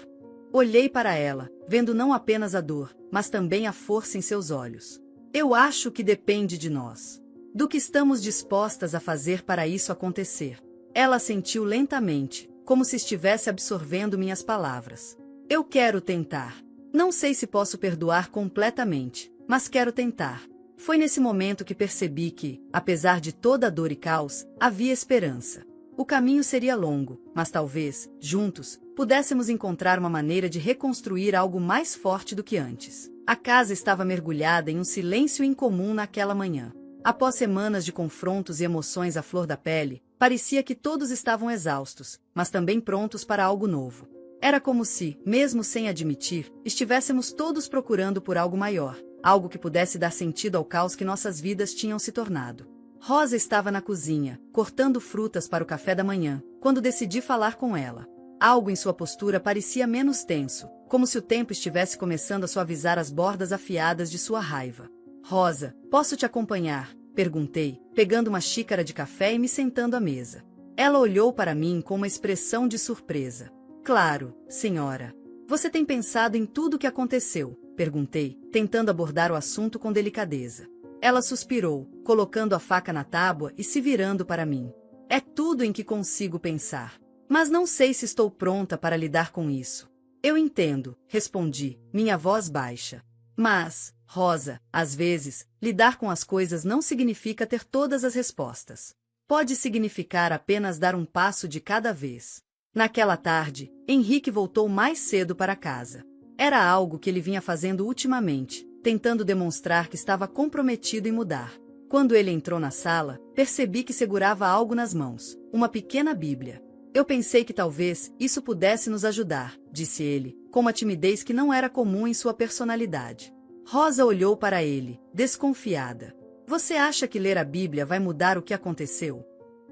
Olhei para ela, vendo não apenas a dor, mas também a força em seus olhos. Eu acho que depende de nós. Do que estamos dispostas a fazer para isso acontecer. Ela sentiu lentamente, como se estivesse absorvendo minhas palavras. Eu quero tentar. Não sei se posso perdoar completamente, mas quero tentar. Foi nesse momento que percebi que, apesar de toda a dor e caos, havia esperança. O caminho seria longo, mas talvez, juntos, pudéssemos encontrar uma maneira de reconstruir algo mais forte do que antes. A casa estava mergulhada em um silêncio incomum naquela manhã. Após semanas de confrontos e emoções à flor da pele, parecia que todos estavam exaustos, mas também prontos para algo novo. Era como se, mesmo sem admitir, estivéssemos todos procurando por algo maior, algo que pudesse dar sentido ao caos que nossas vidas tinham se tornado. Rosa estava na cozinha, cortando frutas para o café da manhã, quando decidi falar com ela. Algo em sua postura parecia menos tenso, como se o tempo estivesse começando a suavizar as bordas afiadas de sua raiva. Rosa, posso te acompanhar? Perguntei, pegando uma xícara de café e me sentando à mesa. Ela olhou para mim com uma expressão de surpresa. Claro, senhora. Você tem pensado em tudo o que aconteceu? Perguntei, tentando abordar o assunto com delicadeza. Ela suspirou, colocando a faca na tábua e se virando para mim. É tudo em que consigo pensar. Mas não sei se estou pronta para lidar com isso. Eu entendo, respondi, minha voz baixa. Mas, Rosa, às vezes, lidar com as coisas não significa ter todas as respostas. Pode significar apenas dar um passo de cada vez. Naquela tarde, Henrique voltou mais cedo para casa. Era algo que ele vinha fazendo ultimamente, tentando demonstrar que estava comprometido em mudar. Quando ele entrou na sala, percebi que segurava algo nas mãos, uma pequena Bíblia. Eu pensei que talvez isso pudesse nos ajudar, disse ele, com uma timidez que não era comum em sua personalidade. Rosa olhou para ele, desconfiada. Você acha que ler a Bíblia vai mudar o que aconteceu?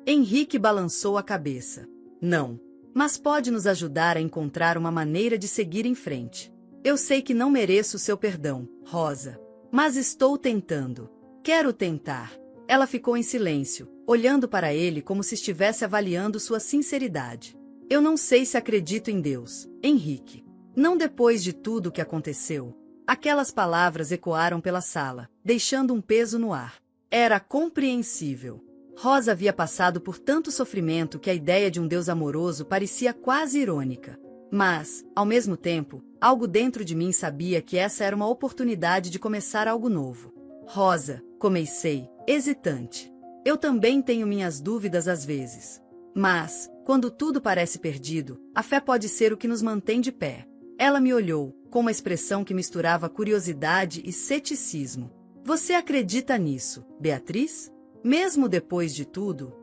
Henrique balançou a cabeça. Não. Mas pode nos ajudar a encontrar uma maneira de seguir em frente. Eu sei que não mereço seu perdão, Rosa. Mas estou tentando. Quero tentar. Ela ficou em silêncio, olhando para ele como se estivesse avaliando sua sinceridade. Eu não sei se acredito em Deus, Henrique. Não depois de tudo o que aconteceu. Aquelas palavras ecoaram pela sala, deixando um peso no ar. Era compreensível. Rosa havia passado por tanto sofrimento que a ideia de um Deus amoroso parecia quase irônica. Mas, ao mesmo tempo, algo dentro de mim sabia que essa era uma oportunidade de começar algo novo. Rosa, comecei, hesitante. Eu também tenho minhas dúvidas às vezes. Mas, quando tudo parece perdido, a fé pode ser o que nos mantém de pé. Ela me olhou, com uma expressão que misturava curiosidade e ceticismo. Você acredita nisso, Beatriz? Mesmo depois de tudo?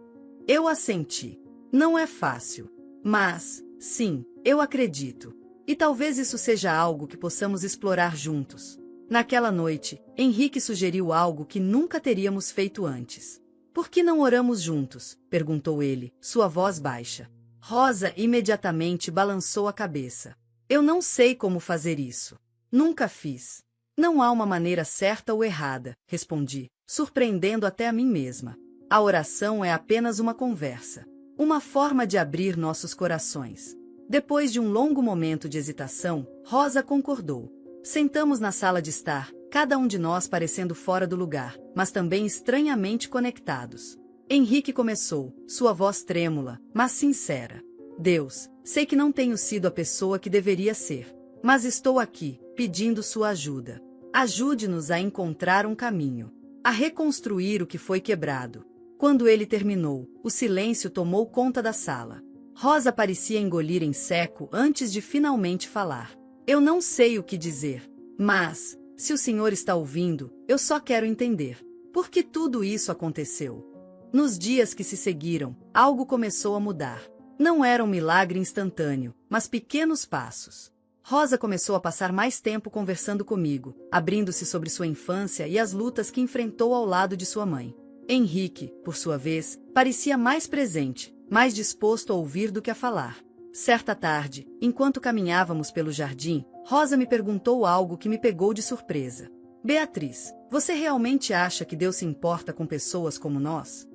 Eu assenti. Não é fácil. Mas, sim, eu acredito. E talvez isso seja algo que possamos explorar juntos. Naquela noite, Henrique sugeriu algo que nunca teríamos feito antes. Por que não oramos juntos? Perguntou ele, sua voz baixa. Rosa imediatamente balançou a cabeça. Eu não sei como fazer isso. Nunca fiz. Não há uma maneira certa ou errada, respondi, surpreendendo até a mim mesma. A oração é apenas uma conversa. Uma forma de abrir nossos corações. Depois de um longo momento de hesitação, Rosa concordou. Sentamos na sala de estar, cada um de nós parecendo fora do lugar, mas também estranhamente conectados. Henrique começou, sua voz trêmula, mas sincera. Deus, sei que não tenho sido a pessoa que deveria ser, mas estou aqui, pedindo sua ajuda. Ajude-nos a encontrar um caminho, a reconstruir o que foi quebrado. Quando ele terminou, o silêncio tomou conta da sala. Rosa parecia engolir em seco antes de finalmente falar. Eu não sei o que dizer, mas, se o senhor está ouvindo, eu só quero entender. Por que tudo isso aconteceu? Nos dias que se seguiram, algo começou a mudar. Não era um milagre instantâneo, mas pequenos passos. Rosa começou a passar mais tempo conversando comigo, abrindo-se sobre sua infância e as lutas que enfrentou ao lado de sua mãe. Henrique, por sua vez, parecia mais presente, mais disposto a ouvir do que a falar. Certa tarde, enquanto caminhávamos pelo jardim, Rosa me perguntou algo que me pegou de surpresa. Beatriz, você realmente acha que Deus se importa com pessoas como nós?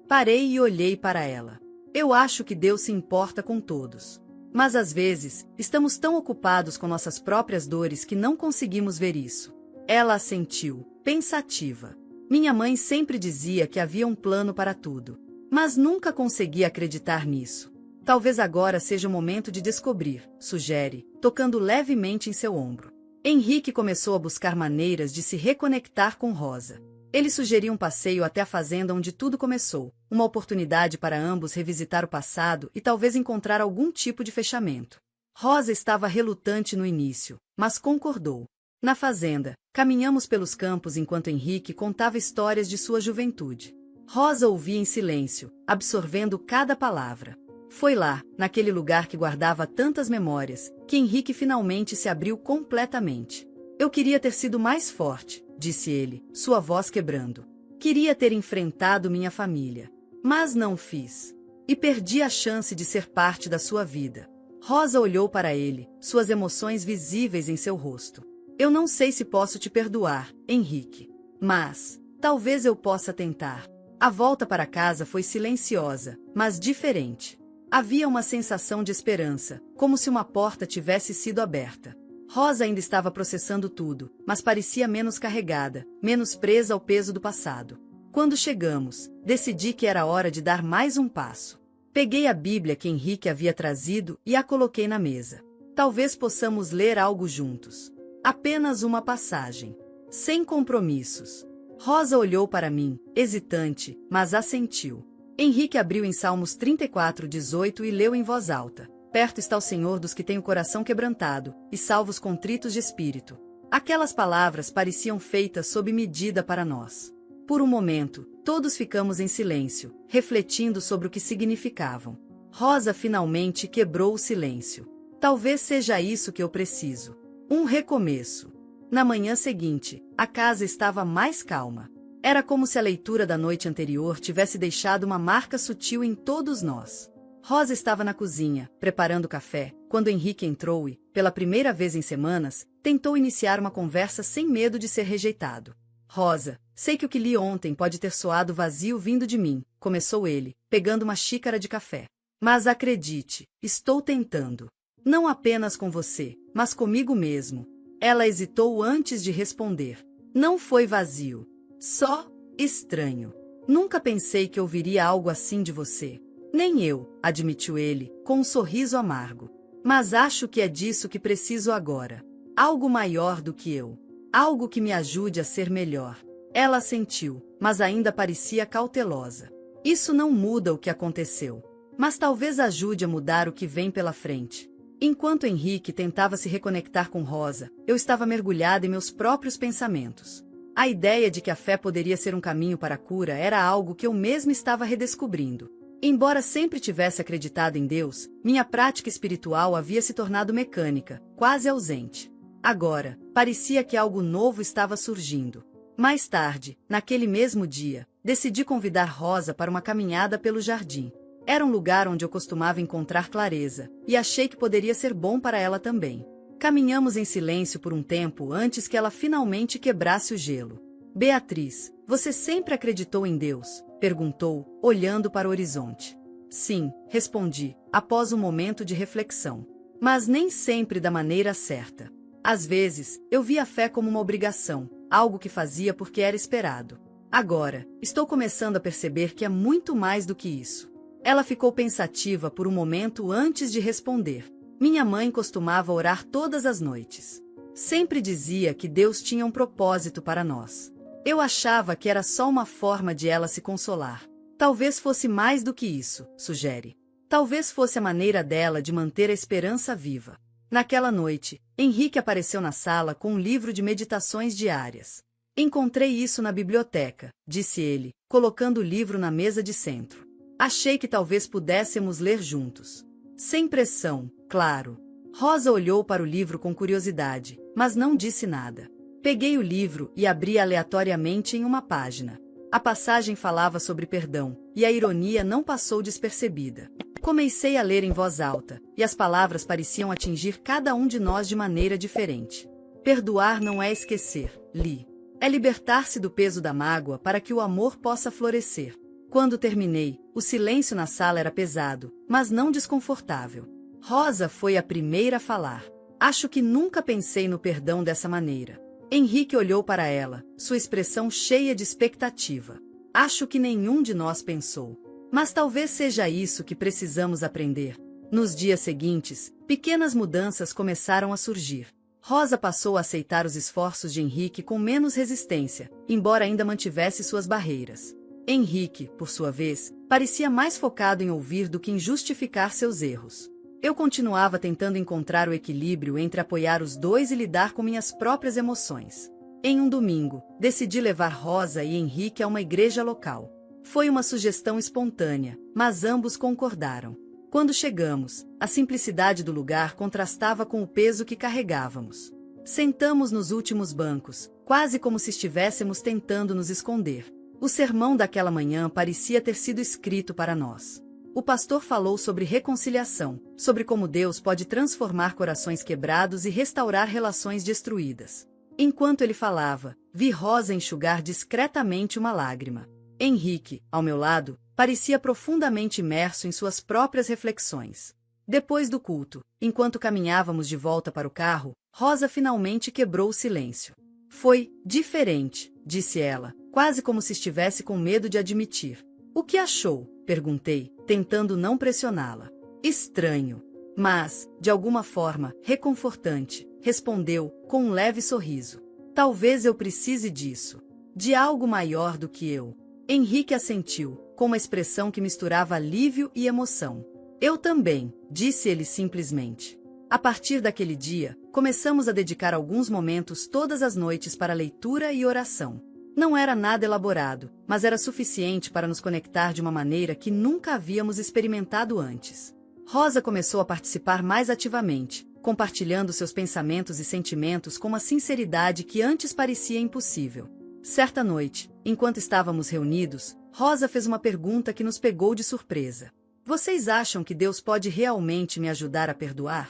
Parei e olhei para ela. Eu acho que Deus se importa com todos. Mas às vezes, estamos tão ocupados com nossas próprias dores que não conseguimos ver isso. Ela assentiu, pensativa. Minha mãe sempre dizia que havia um plano para tudo. Mas nunca consegui acreditar nisso. Talvez agora seja o momento de descobrir, sugere, tocando levemente em seu ombro. Henrique começou a buscar maneiras de se reconectar com Rosa. Ele sugeriu um passeio até a fazenda onde tudo começou, uma oportunidade para ambos revisitar o passado e talvez encontrar algum tipo de fechamento. Rosa estava relutante no início, mas concordou. Na fazenda, caminhamos pelos campos enquanto Henrique contava histórias de sua juventude. Rosa ouvia em silêncio, absorvendo cada palavra. Foi lá, naquele lugar que guardava tantas memórias, que Henrique finalmente se abriu completamente. Eu queria ter sido mais forte, disse ele, sua voz quebrando. Queria ter enfrentado minha família. Mas não fiz. E perdi a chance de ser parte da sua vida. Rosa olhou para ele, suas emoções visíveis em seu rosto. Eu não sei se posso te perdoar, Henrique. Mas, talvez eu possa tentar. A volta para casa foi silenciosa, mas diferente. Havia uma sensação de esperança, como se uma porta tivesse sido aberta. Rosa ainda estava processando tudo, mas parecia menos carregada, menos presa ao peso do passado. Quando chegamos, decidi que era hora de dar mais um passo. Peguei a Bíblia que Henrique havia trazido e a coloquei na mesa. Talvez possamos ler algo juntos. Apenas uma passagem. Sem compromissos. Rosa olhou para mim, hesitante, mas assentiu. Henrique abriu em Salmos 34:18 e leu em voz alta. Perto está o Senhor dos que têm o coração quebrantado, e salva os contritos de espírito. Aquelas palavras pareciam feitas sob medida para nós. Por um momento, todos ficamos em silêncio, refletindo sobre o que significavam. Rosa finalmente quebrou o silêncio. Talvez seja isso que eu preciso. Um recomeço. Na manhã seguinte, a casa estava mais calma. Era como se a leitura da noite anterior tivesse deixado uma marca sutil em todos nós. Rosa estava na cozinha, preparando café, quando Henrique entrou e, pela primeira vez em semanas, tentou iniciar uma conversa sem medo de ser rejeitado. Rosa, sei que o que li ontem pode ter soado vazio vindo de mim, começou ele, pegando uma xícara de café. Mas acredite, estou tentando. Não apenas com você, mas comigo mesmo. Ela hesitou antes de responder. Não foi vazio. Só estranho. Nunca pensei que ouviria algo assim de você. Nem eu, admitiu ele, com um sorriso amargo. Mas acho que é disso que preciso agora. Algo maior do que eu. Algo que me ajude a ser melhor. Ela assentiu, mas ainda parecia cautelosa. Isso não muda o que aconteceu. Mas talvez ajude a mudar o que vem pela frente. Enquanto Henrique tentava se reconectar com Rosa, eu estava mergulhada em meus próprios pensamentos. A ideia de que a fé poderia ser um caminho para a cura era algo que eu mesma estava redescobrindo. Embora sempre tivesse acreditado em Deus, minha prática espiritual havia se tornado mecânica, quase ausente. Agora, parecia que algo novo estava surgindo. Mais tarde, naquele mesmo dia, decidi convidar Rosa para uma caminhada pelo jardim. Era um lugar onde eu costumava encontrar clareza, e achei que poderia ser bom para ela também. Caminhamos em silêncio por um tempo antes que ela finalmente quebrasse o gelo. Beatriz, você sempre acreditou em Deus? Perguntou, olhando para o horizonte. Sim, respondi, após um momento de reflexão. Mas nem sempre da maneira certa. Às vezes, eu via a fé como uma obrigação, algo que fazia porque era esperado. Agora, estou começando a perceber que é muito mais do que isso. Ela ficou pensativa por um momento antes de responder. Minha mãe costumava orar todas as noites. Sempre dizia que Deus tinha um propósito para nós. Eu achava que era só uma forma de ela se consolar. Talvez fosse mais do que isso, sugere. Talvez fosse a maneira dela de manter a esperança viva. Naquela noite, Henrique apareceu na sala com um livro de meditações diárias. Encontrei isso na biblioteca, disse ele, colocando o livro na mesa de centro. Achei que talvez pudéssemos ler juntos. Sem pressão, claro. Rosa olhou para o livro com curiosidade, mas não disse nada. Peguei o livro e abri aleatoriamente em uma página. A passagem falava sobre perdão, e a ironia não passou despercebida. Comecei a ler em voz alta, e as palavras pareciam atingir cada um de nós de maneira diferente. Perdoar não é esquecer, li. É libertar-se do peso da mágoa para que o amor possa florescer. Quando terminei, o silêncio na sala era pesado, mas não desconfortável. Rosa foi a primeira a falar. Acho que nunca pensei no perdão dessa maneira. Henrique olhou para ela, sua expressão cheia de expectativa. Acho que nenhum de nós pensou. Mas talvez seja isso que precisamos aprender. Nos dias seguintes, pequenas mudanças começaram a surgir. Rosa passou a aceitar os esforços de Henrique com menos resistência, embora ainda mantivesse suas barreiras. Henrique, por sua vez, parecia mais focado em ouvir do que em justificar seus erros. Eu continuava tentando encontrar o equilíbrio entre apoiar os dois e lidar com minhas próprias emoções. Em um domingo, decidi levar Rosa e Henrique a uma igreja local. Foi uma sugestão espontânea, mas ambos concordaram. Quando chegamos, a simplicidade do lugar contrastava com o peso que carregávamos. Sentamos nos últimos bancos, quase como se estivéssemos tentando nos esconder. O sermão daquela manhã parecia ter sido escrito para nós. O pastor falou sobre reconciliação, sobre como Deus pode transformar corações quebrados e restaurar relações destruídas. Enquanto ele falava, vi Rosa enxugar discretamente uma lágrima. Henrique, ao meu lado, parecia profundamente imerso em suas próprias reflexões. Depois do culto, enquanto caminhávamos de volta para o carro, Rosa finalmente quebrou o silêncio. Foi diferente, disse ela, quase como se estivesse com medo de admitir. O que achou? Perguntei, tentando não pressioná-la. Estranho. Mas, de alguma forma, reconfortante, respondeu, com um leve sorriso. Talvez eu precise disso. De algo maior do que eu. Henrique assentiu, com uma expressão que misturava alívio e emoção. Eu também, disse ele simplesmente. A partir daquele dia, começamos a dedicar alguns momentos todas as noites para leitura e oração. Não era nada elaborado, mas era suficiente para nos conectar de uma maneira que nunca havíamos experimentado antes. Rosa começou a participar mais ativamente, compartilhando seus pensamentos e sentimentos com uma sinceridade que antes parecia impossível. Certa noite, enquanto estávamos reunidos, Rosa fez uma pergunta que nos pegou de surpresa. Vocês acham que Deus pode realmente me ajudar a perdoar?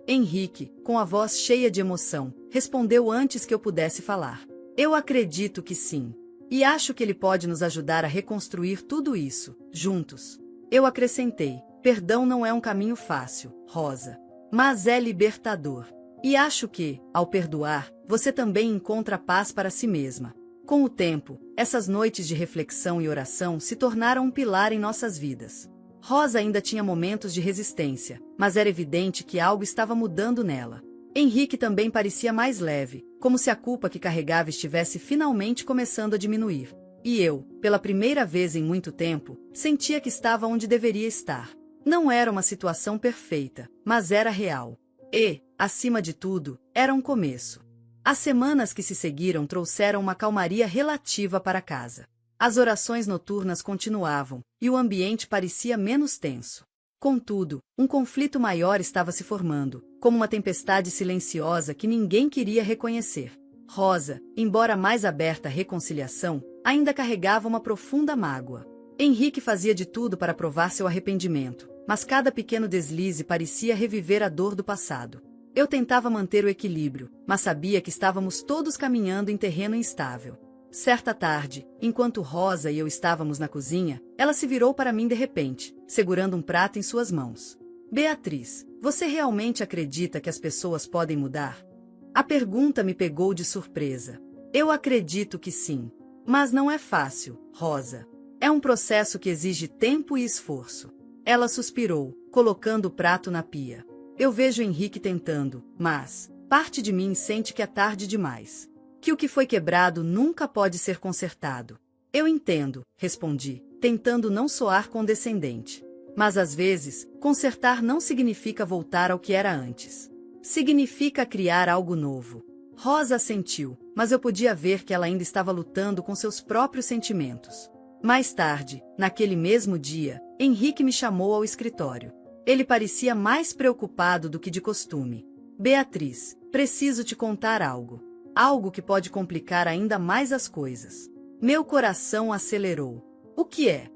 Henrique, com a voz cheia de emoção, respondeu antes que eu pudesse falar. Eu acredito que sim. E acho que ele pode nos ajudar a reconstruir tudo isso, juntos. Eu acrescentei, perdão não é um caminho fácil, Rosa. Mas é libertador. E acho que, ao perdoar, você também encontra paz para si mesma. Com o tempo, essas noites de reflexão e oração se tornaram um pilar em nossas vidas. Rosa ainda tinha momentos de resistência, mas era evidente que algo estava mudando nela. Henrique também parecia mais leve, como se a culpa que carregava estivesse finalmente começando a diminuir. E eu, pela primeira vez em muito tempo, sentia que estava onde deveria estar. Não era uma situação perfeita, mas era real. E, acima de tudo, era um começo. As semanas que se seguiram trouxeram uma calmaria relativa para casa. As orações noturnas continuavam, e o ambiente parecia menos tenso. Contudo, um conflito maior estava se formando, como uma tempestade silenciosa que ninguém queria reconhecer. Rosa, embora mais aberta à reconciliação, ainda carregava uma profunda mágoa. Henrique fazia de tudo para provar seu arrependimento, mas cada pequeno deslize parecia reviver a dor do passado. Eu tentava manter o equilíbrio, mas sabia que estávamos todos caminhando em terreno instável. Certa tarde, enquanto Rosa e eu estávamos na cozinha, ela se virou para mim de repente, segurando um prato em suas mãos. Beatriz, você realmente acredita que as pessoas podem mudar? A pergunta me pegou de surpresa. Eu acredito que sim. Mas não é fácil, Rosa. É um processo que exige tempo e esforço. Ela suspirou, colocando o prato na pia. Eu vejo Henrique tentando, mas parte de mim sente que é tarde demais. Que o que foi quebrado nunca pode ser consertado. Eu entendo, respondi, tentando não soar condescendente. Mas às vezes, consertar não significa voltar ao que era antes. Significa criar algo novo. Rosa assentiu, mas eu podia ver que ela ainda estava lutando com seus próprios sentimentos. Mais tarde, naquele mesmo dia, Henrique me chamou ao escritório. Ele parecia mais preocupado do que de costume. Beatriz, preciso te contar algo. Algo que pode complicar ainda mais as coisas. Meu coração acelerou. O que é?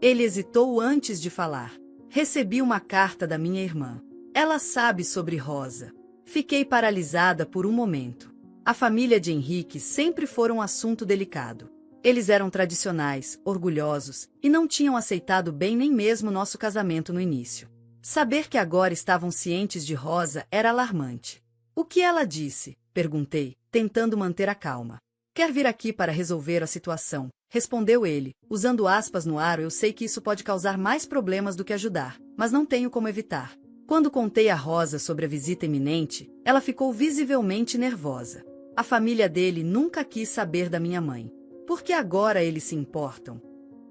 Ele hesitou antes de falar. Recebi uma carta da minha irmã. Ela sabe sobre Rosa. Fiquei paralisada por um momento. A família de Henrique sempre foi um assunto delicado. Eles eram tradicionais, orgulhosos, e não tinham aceitado bem nem mesmo nosso casamento no início. Saber que agora estavam cientes de Rosa era alarmante. O que ela disse? Perguntei, tentando manter a calma. Quer vir aqui para resolver a situação, respondeu ele, usando aspas no ar. Eu sei que isso pode causar mais problemas do que ajudar, mas não tenho como evitar. Quando contei a Rosa sobre a visita iminente, ela ficou visivelmente nervosa. A família dele nunca quis saber da minha mãe. Por que agora eles se importam?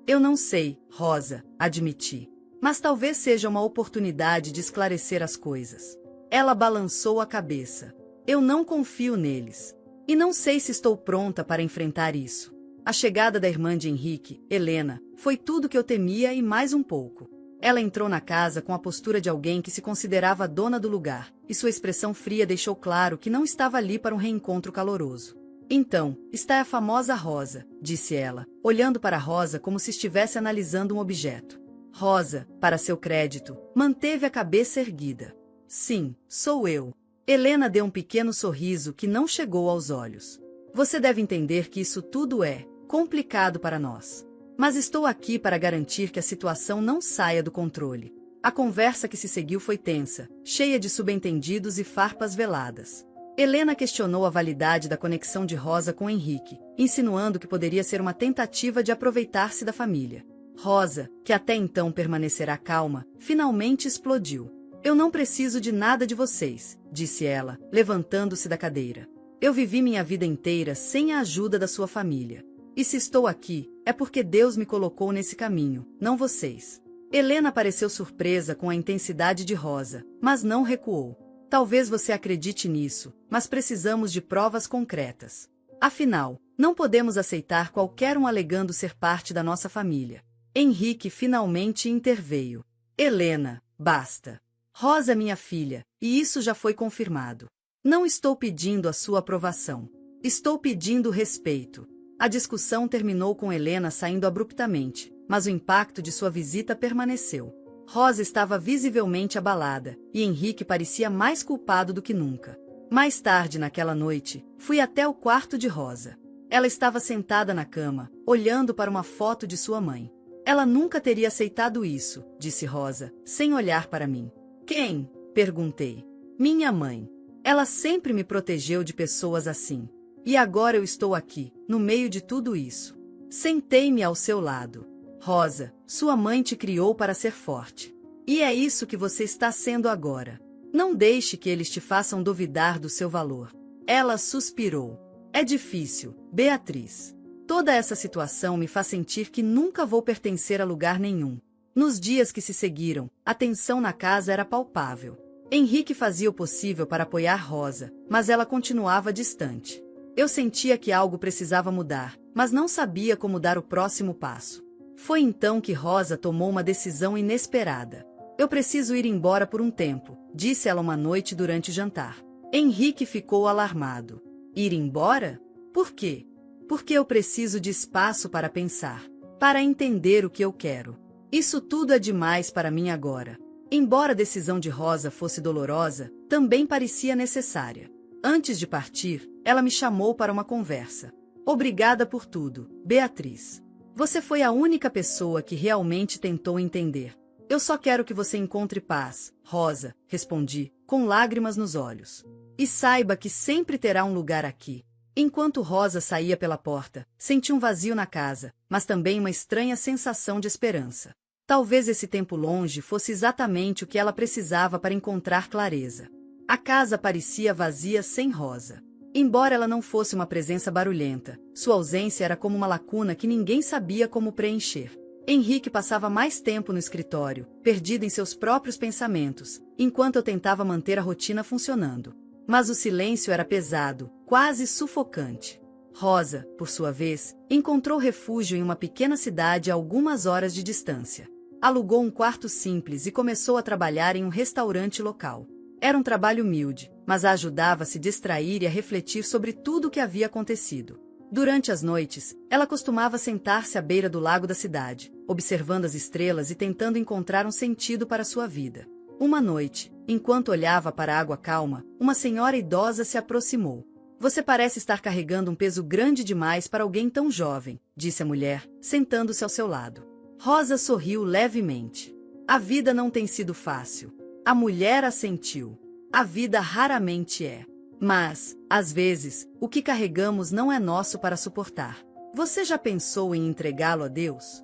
Eu não sei, Rosa, admiti. Mas talvez seja uma oportunidade de esclarecer as coisas. Ela balançou a cabeça. Eu não confio neles. E não sei se estou pronta para enfrentar isso. A chegada da irmã de Henrique, Helena, foi tudo que eu temia e mais um pouco. Ela entrou na casa com a postura de alguém que se considerava dona do lugar, e sua expressão fria deixou claro que não estava ali para um reencontro caloroso. Então, está a famosa Rosa, disse ela, olhando para Rosa como se estivesse analisando um objeto. Rosa, para seu crédito, manteve a cabeça erguida. Sim, sou eu. Helena deu um pequeno sorriso que não chegou aos olhos. Você deve entender que isso tudo é complicado para nós. Mas estou aqui para garantir que a situação não saia do controle. A conversa que se seguiu foi tensa, cheia de subentendidos e farpas veladas. Helena questionou a validade da conexão de Rosa com Henrique, insinuando que poderia ser uma tentativa de aproveitar-se da família. Rosa, que até então permanecerá calma, finalmente explodiu. Eu não preciso de nada de vocês, disse ela, levantando-se da cadeira. Eu vivi minha vida inteira sem a ajuda da sua família. E se estou aqui, é porque Deus me colocou nesse caminho, não vocês. Helena pareceu surpresa com a intensidade de Rosa, mas não recuou. Talvez você acredite nisso, mas precisamos de provas concretas. Afinal, não podemos aceitar qualquer um alegando ser parte da nossa família. Henrique finalmente interveio. Helena, basta. Rosa é minha filha, e isso já foi confirmado. Não estou pedindo a sua aprovação. Estou pedindo respeito. A discussão terminou com Helena saindo abruptamente, mas o impacto de sua visita permaneceu. Rosa estava visivelmente abalada, e Henrique parecia mais culpado do que nunca. Mais tarde naquela noite, fui até o quarto de Rosa. Ela estava sentada na cama, olhando para uma foto de sua mãe. Ela nunca teria aceitado isso, disse Rosa, sem olhar para mim. Quem? Perguntei. Minha mãe. Ela sempre me protegeu de pessoas assim. E agora eu estou aqui, no meio de tudo isso. Sentei-me ao seu lado. Rosa, sua mãe te criou para ser forte. E é isso que você está sendo agora. Não deixe que eles te façam duvidar do seu valor. Ela suspirou. É difícil, Beatriz. Toda essa situação me faz sentir que nunca vou pertencer a lugar nenhum. Nos dias que se seguiram, a tensão na casa era palpável. Henrique fazia o possível para apoiar Rosa, mas ela continuava distante. Eu sentia que algo precisava mudar, mas não sabia como dar o próximo passo. Foi então que Rosa tomou uma decisão inesperada. Eu preciso ir embora por um tempo, disse ela uma noite durante o jantar. Henrique ficou alarmado. Ir embora? Por quê? Porque eu preciso de espaço para pensar, para entender o que eu quero. Isso tudo é demais para mim agora. Embora a decisão de Rosa fosse dolorosa, também parecia necessária. Antes de partir, ela me chamou para uma conversa. Obrigada por tudo, Beatriz. Você foi a única pessoa que realmente tentou entender. Eu só quero que você encontre paz, Rosa, respondi, com lágrimas nos olhos. E saiba que sempre terá um lugar aqui. Enquanto Rosa saía pela porta, senti um vazio na casa, mas também uma estranha sensação de esperança. Talvez esse tempo longe fosse exatamente o que ela precisava para encontrar clareza. A casa parecia vazia sem Rosa. Embora ela não fosse uma presença barulhenta, sua ausência era como uma lacuna que ninguém sabia como preencher. Henrique passava mais tempo no escritório, perdido em seus próprios pensamentos, enquanto eu tentava manter a rotina funcionando. Mas o silêncio era pesado, quase sufocante. Rosa, por sua vez, encontrou refúgio em uma pequena cidade a algumas horas de distância. Alugou um quarto simples e começou a trabalhar em um restaurante local. Era um trabalho humilde, mas a ajudava a se distrair e a refletir sobre tudo o que havia acontecido. Durante as noites, ela costumava sentar-se à beira do lago da cidade, observando as estrelas e tentando encontrar um sentido para sua vida. Uma noite, enquanto olhava para a água calma, uma senhora idosa se aproximou. Você parece estar carregando um peso grande demais para alguém tão jovem, disse a mulher, sentando-se ao seu lado. Rosa sorriu levemente. A vida não tem sido fácil. A mulher assentiu. A vida raramente é. Mas, às vezes, o que carregamos não é nosso para suportar. Você já pensou em entregá-lo a Deus?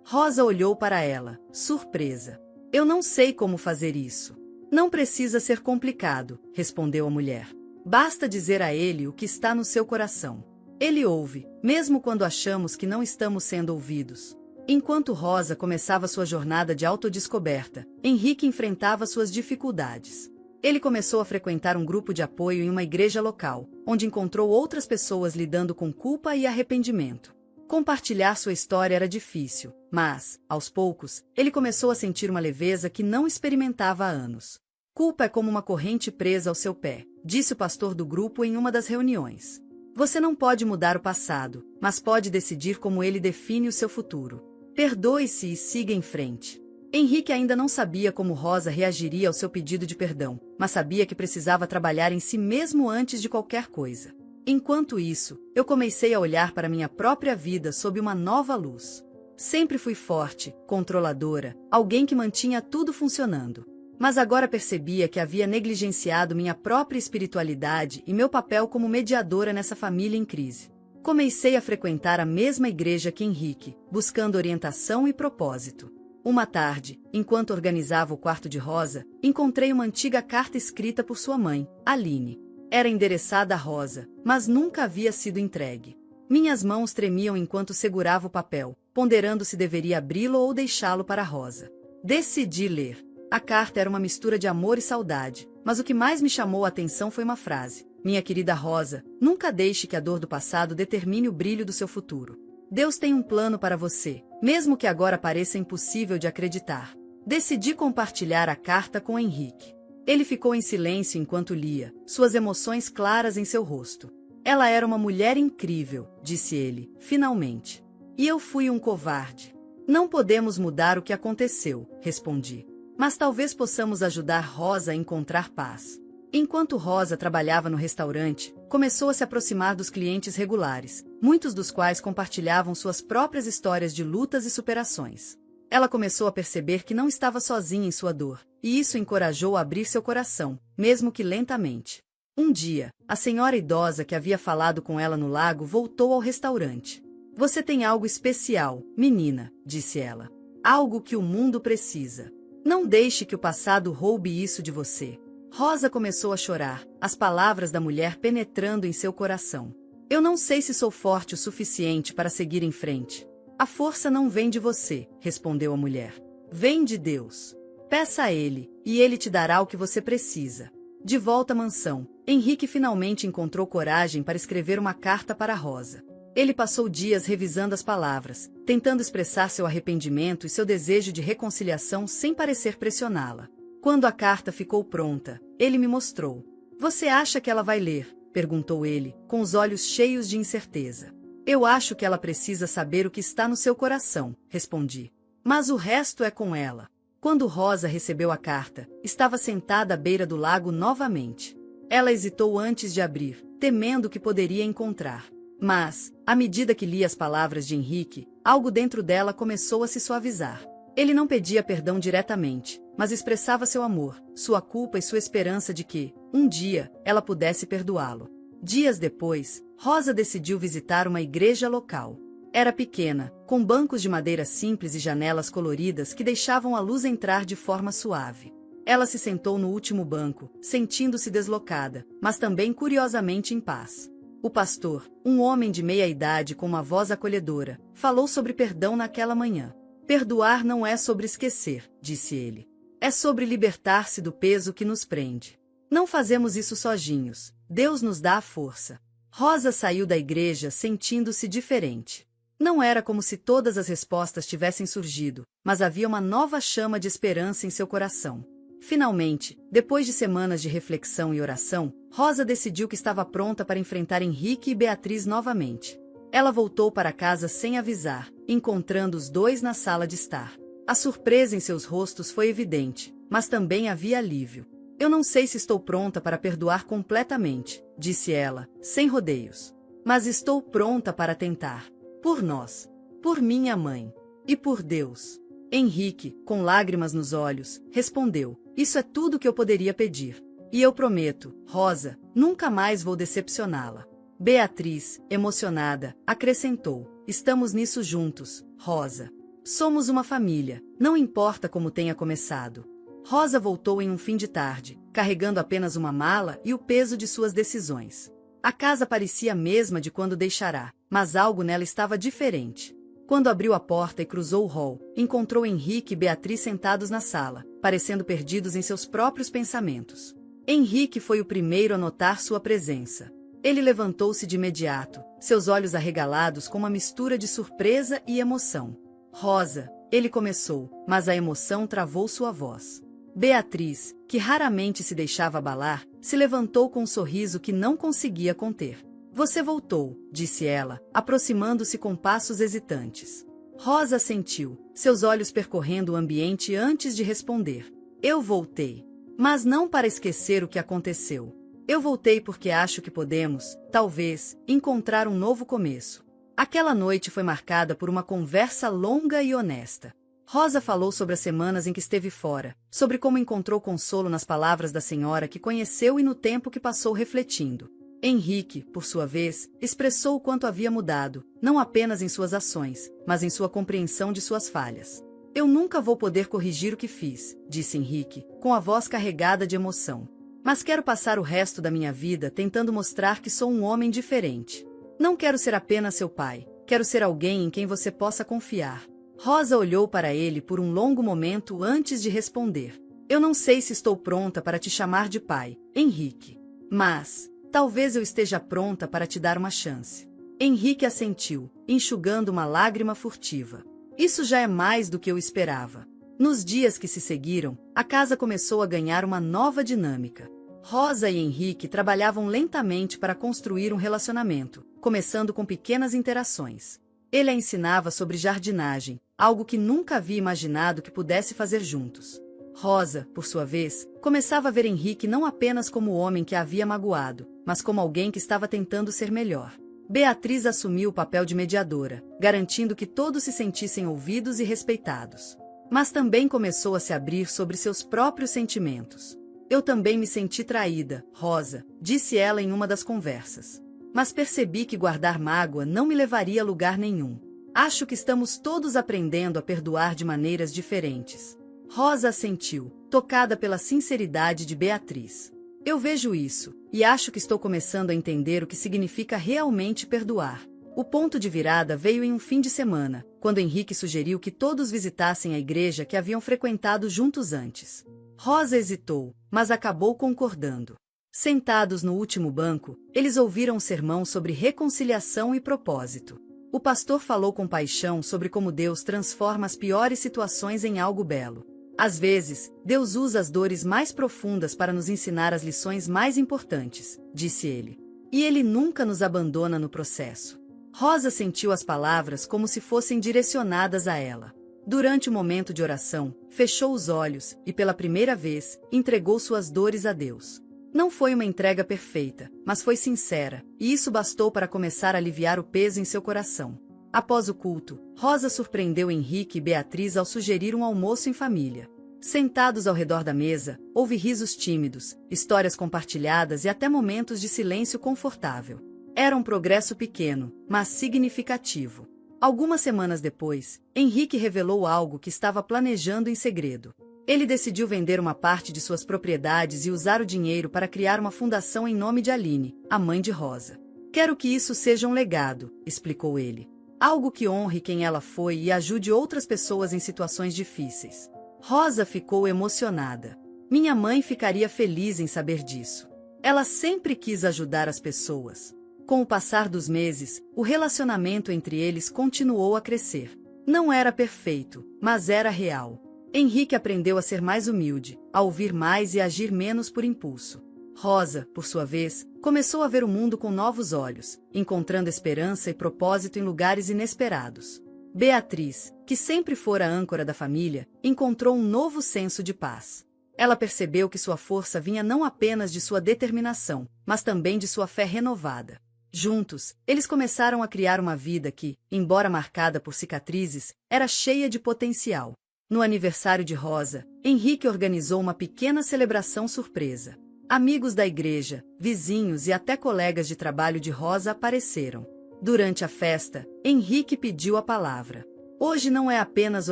Rosa olhou para ela, surpresa. Eu não sei como fazer isso. Não precisa ser complicado, respondeu a mulher. Basta dizer a ele o que está no seu coração. Ele ouve, mesmo quando achamos que não estamos sendo ouvidos. Enquanto Rosa começava sua jornada de autodescoberta, Henrique enfrentava suas dificuldades. Ele começou a frequentar um grupo de apoio em uma igreja local, onde encontrou outras pessoas lidando com culpa e arrependimento. Compartilhar sua história era difícil, mas, aos poucos, ele começou a sentir uma leveza que não experimentava há anos. Culpa é como uma corrente presa ao seu pé, disse o pastor do grupo em uma das reuniões. Você não pode mudar o passado, mas pode decidir como ele define o seu futuro. Perdoe-se e siga em frente. Henrique ainda não sabia como Rosa reagiria ao seu pedido de perdão, mas sabia que precisava trabalhar em si mesmo antes de qualquer coisa. Enquanto isso, eu comecei a olhar para minha própria vida sob uma nova luz. Sempre fui forte, controladora, alguém que mantinha tudo funcionando. Mas agora percebia que havia negligenciado minha própria espiritualidade e meu papel como mediadora nessa família em crise. Comecei a frequentar a mesma igreja que Henrique, buscando orientação e propósito. Uma tarde, enquanto organizava o quarto de Rosa, encontrei uma antiga carta escrita por sua mãe, Aline. Era endereçada a Rosa, mas nunca havia sido entregue. Minhas mãos tremiam enquanto segurava o papel, ponderando se deveria abri-lo ou deixá-lo para Rosa. Decidi ler. A carta era uma mistura de amor e saudade, mas o que mais me chamou a atenção foi uma frase. Minha querida Rosa, nunca deixe que a dor do passado determine o brilho do seu futuro. Deus tem um plano para você, mesmo que agora pareça impossível de acreditar. Decidi compartilhar a carta com Henrique. Ele ficou em silêncio enquanto lia, suas emoções claras em seu rosto. Ela era uma mulher incrível, disse ele, finalmente. E eu fui um covarde. Não podemos mudar o que aconteceu, respondi. Mas talvez possamos ajudar Rosa a encontrar paz. Enquanto Rosa trabalhava no restaurante, começou a se aproximar dos clientes regulares, muitos dos quais compartilhavam suas próprias histórias de lutas e superações. Ela começou a perceber que não estava sozinha em sua dor, e isso encorajou a abrir seu coração, mesmo que lentamente. Um dia, a senhora idosa que havia falado com ela no lago voltou ao restaurante. Você tem algo especial, menina, disse ela. Algo que o mundo precisa. Não deixe que o passado roube isso de você. Rosa começou a chorar, as palavras da mulher penetrando em seu coração. Eu não sei se sou forte o suficiente para seguir em frente. A força não vem de você, respondeu a mulher. Vem de Deus. Peça a Ele, e Ele te dará o que você precisa. De volta à mansão, Henrique finalmente encontrou coragem para escrever uma carta para Rosa. Ele passou dias revisando as palavras, tentando expressar seu arrependimento e seu desejo de reconciliação sem parecer pressioná-la. Quando a carta ficou pronta, ele me mostrou. Você acha que ela vai ler? Perguntou ele, com os olhos cheios de incerteza. Eu acho que ela precisa saber o que está no seu coração, respondi. Mas o resto é com ela. Quando Rosa recebeu a carta, estava sentada à beira do lago novamente. Ela hesitou antes de abrir, temendo o que poderia encontrar. Mas, à medida que lia as palavras de Henrique, algo dentro dela começou a se suavizar. Ele não pedia perdão diretamente, mas expressava seu amor, sua culpa e sua esperança de que, um dia, ela pudesse perdoá-lo. Dias depois, Rosa decidiu visitar uma igreja local. Era pequena, com bancos de madeira simples e janelas coloridas que deixavam a luz entrar de forma suave. Ela se sentou no último banco, sentindo-se deslocada, mas também curiosamente em paz. O pastor, um homem de meia idade com uma voz acolhedora, falou sobre perdão naquela manhã. Perdoar não é sobre esquecer, disse ele. É sobre libertar-se do peso que nos prende. Não fazemos isso sozinhos. Deus nos dá a força. Rosa saiu da igreja sentindo-se diferente. Não era como se todas as respostas tivessem surgido, mas havia uma nova chama de esperança em seu coração. Finalmente, depois de semanas de reflexão e oração, Rosa decidiu que estava pronta para enfrentar Henrique e Beatriz novamente. Ela voltou para casa sem avisar, encontrando os dois na sala de estar. A surpresa em seus rostos foi evidente, mas também havia alívio. Eu não sei se estou pronta para perdoar completamente, disse ela, sem rodeios. Mas estou pronta para tentar. Por nós. Por minha mãe. E por Deus. Henrique, com lágrimas nos olhos, respondeu. Isso é tudo que eu poderia pedir. E eu prometo, Rosa, nunca mais vou decepcioná-la. Beatriz, emocionada, acrescentou. Estamos nisso juntos, Rosa. Somos uma família, não importa como tenha começado. Rosa voltou em um fim de tarde, carregando apenas uma mala e o peso de suas decisões. A casa parecia a mesma de quando deixará, mas algo nela estava diferente. Quando abriu a porta e cruzou o hall, encontrou Henrique e Beatriz sentados na sala, parecendo perdidos em seus próprios pensamentos. Henrique foi o primeiro a notar sua presença. Ele levantou-se de imediato, seus olhos arregalados com uma mistura de surpresa e emoção. Rosa, ele começou, mas a emoção travou sua voz. Beatriz, que raramente se deixava abalar, se levantou com um sorriso que não conseguia conter. Você voltou, disse ela, aproximando-se com passos hesitantes. Rosa assentiu, seus olhos percorrendo o ambiente antes de responder. Eu voltei. Mas não para esquecer o que aconteceu. Eu voltei porque acho que podemos, talvez, encontrar um novo começo. Aquela noite foi marcada por uma conversa longa e honesta. Rosa falou sobre as semanas em que esteve fora, sobre como encontrou consolo nas palavras da senhora que conheceu e no tempo que passou refletindo. Henrique, por sua vez, expressou o quanto havia mudado, não apenas em suas ações, mas em sua compreensão de suas falhas. Eu nunca vou poder corrigir o que fiz, disse Henrique, com a voz carregada de emoção. Mas quero passar o resto da minha vida tentando mostrar que sou um homem diferente. Não quero ser apenas seu pai, quero ser alguém em quem você possa confiar. Rosa olhou para ele por um longo momento antes de responder. Eu não sei se estou pronta para te chamar de pai, Henrique. Mas talvez eu esteja pronta para te dar uma chance. Henrique assentiu, enxugando uma lágrima furtiva. Isso já é mais do que eu esperava. Nos dias que se seguiram, a casa começou a ganhar uma nova dinâmica. Rosa e Henrique trabalhavam lentamente para construir um relacionamento, começando com pequenas interações. Ele a ensinava sobre jardinagem, algo que nunca havia imaginado que pudesse fazer juntos. Rosa, por sua vez, começava a ver Henrique não apenas como o homem que a havia magoado, mas como alguém que estava tentando ser melhor. Beatriz assumiu o papel de mediadora, garantindo que todos se sentissem ouvidos e respeitados. Mas também começou a se abrir sobre seus próprios sentimentos. Eu também me senti traída, Rosa, disse ela em uma das conversas. Mas percebi que guardar mágoa não me levaria a lugar nenhum. Acho que estamos todos aprendendo a perdoar de maneiras diferentes. Rosa assentiu, tocada pela sinceridade de Beatriz. Eu vejo isso, e acho que estou começando a entender o que significa realmente perdoar. O ponto de virada veio em um fim de semana, quando Henrique sugeriu que todos visitassem a igreja que haviam frequentado juntos antes. Rosa hesitou, mas acabou concordando. Sentados no último banco, eles ouviram um sermão sobre reconciliação e propósito. O pastor falou com paixão sobre como Deus transforma as piores situações em algo belo. Às vezes, Deus usa as dores mais profundas para nos ensinar as lições mais importantes, disse ele. E Ele nunca nos abandona no processo. Rosa sentiu as palavras como se fossem direcionadas a ela. Durante o momento de oração, fechou os olhos e, pela primeira vez, entregou suas dores a Deus. Não foi uma entrega perfeita, mas foi sincera, e isso bastou para começar a aliviar o peso em seu coração. Após o culto, Rosa surpreendeu Henrique e Beatriz ao sugerir um almoço em família. Sentados ao redor da mesa, houve risos tímidos, histórias compartilhadas e até momentos de silêncio confortável. Era um progresso pequeno, mas significativo. Algumas semanas depois, Henrique revelou algo que estava planejando em segredo. Ele decidiu vender uma parte de suas propriedades e usar o dinheiro para criar uma fundação em nome de Aline, a mãe de Rosa. Quero que isso seja um legado, explicou ele. Algo que honre quem ela foi e ajude outras pessoas em situações difíceis. Rosa ficou emocionada. Minha mãe ficaria feliz em saber disso. Ela sempre quis ajudar as pessoas. Com o passar dos meses, o relacionamento entre eles continuou a crescer. Não era perfeito, mas era real. Henrique aprendeu a ser mais humilde, a ouvir mais e a agir menos por impulso. Rosa, por sua vez, começou a ver o mundo com novos olhos, encontrando esperança e propósito em lugares inesperados. Beatriz, que sempre fora a âncora da família, encontrou um novo senso de paz. Ela percebeu que sua força vinha não apenas de sua determinação, mas também de sua fé renovada. Juntos, eles começaram a criar uma vida que, embora marcada por cicatrizes, era cheia de potencial. No aniversário de Rosa, Henrique organizou uma pequena celebração surpresa. Amigos da igreja, vizinhos e até colegas de trabalho de Rosa apareceram. Durante a festa, Henrique pediu a palavra. Hoje não é apenas o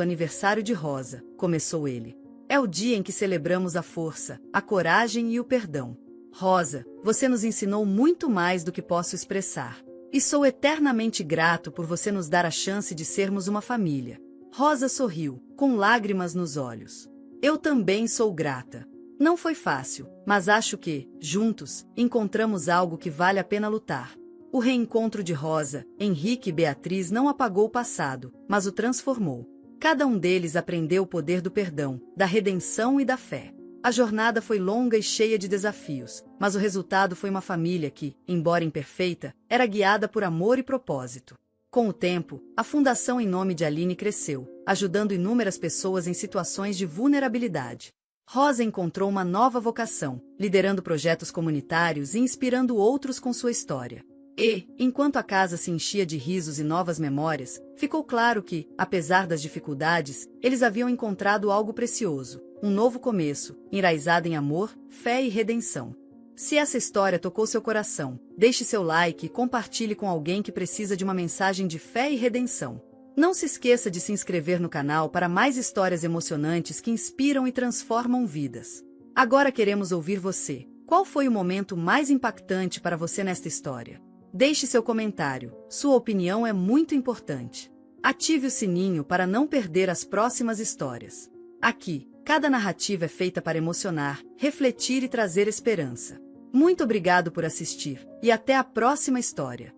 aniversário de Rosa, começou ele. É o dia em que celebramos a força, a coragem e o perdão. Rosa, você nos ensinou muito mais do que posso expressar. E sou eternamente grato por você nos dar a chance de sermos uma família. Rosa sorriu, com lágrimas nos olhos. Eu também sou grata. Não foi fácil, mas acho que, juntos, encontramos algo que vale a pena lutar. O reencontro de Rosa, Henrique e Beatriz não apagou o passado, mas o transformou. Cada um deles aprendeu o poder do perdão, da redenção e da fé. A jornada foi longa e cheia de desafios, mas o resultado foi uma família que, embora imperfeita, era guiada por amor e propósito. Com o tempo, a Fundação em Nome de Aline cresceu, ajudando inúmeras pessoas em situações de vulnerabilidade. Rosa encontrou uma nova vocação, liderando projetos comunitários e inspirando outros com sua história. E, enquanto a casa se enchia de risos e novas memórias, ficou claro que, apesar das dificuldades, eles haviam encontrado algo precioso, um novo começo, enraizado em amor, fé e redenção. Se essa história tocou seu coração, deixe seu like e compartilhe com alguém que precisa de uma mensagem de fé e redenção. Não se esqueça de se inscrever no canal para mais histórias emocionantes que inspiram e transformam vidas. Agora queremos ouvir você. Qual foi o momento mais impactante para você nesta história? Deixe seu comentário, sua opinião é muito importante. Ative o sininho para não perder as próximas histórias. Aqui, cada narrativa é feita para emocionar, refletir e trazer esperança. Muito obrigado por assistir, e até a próxima história.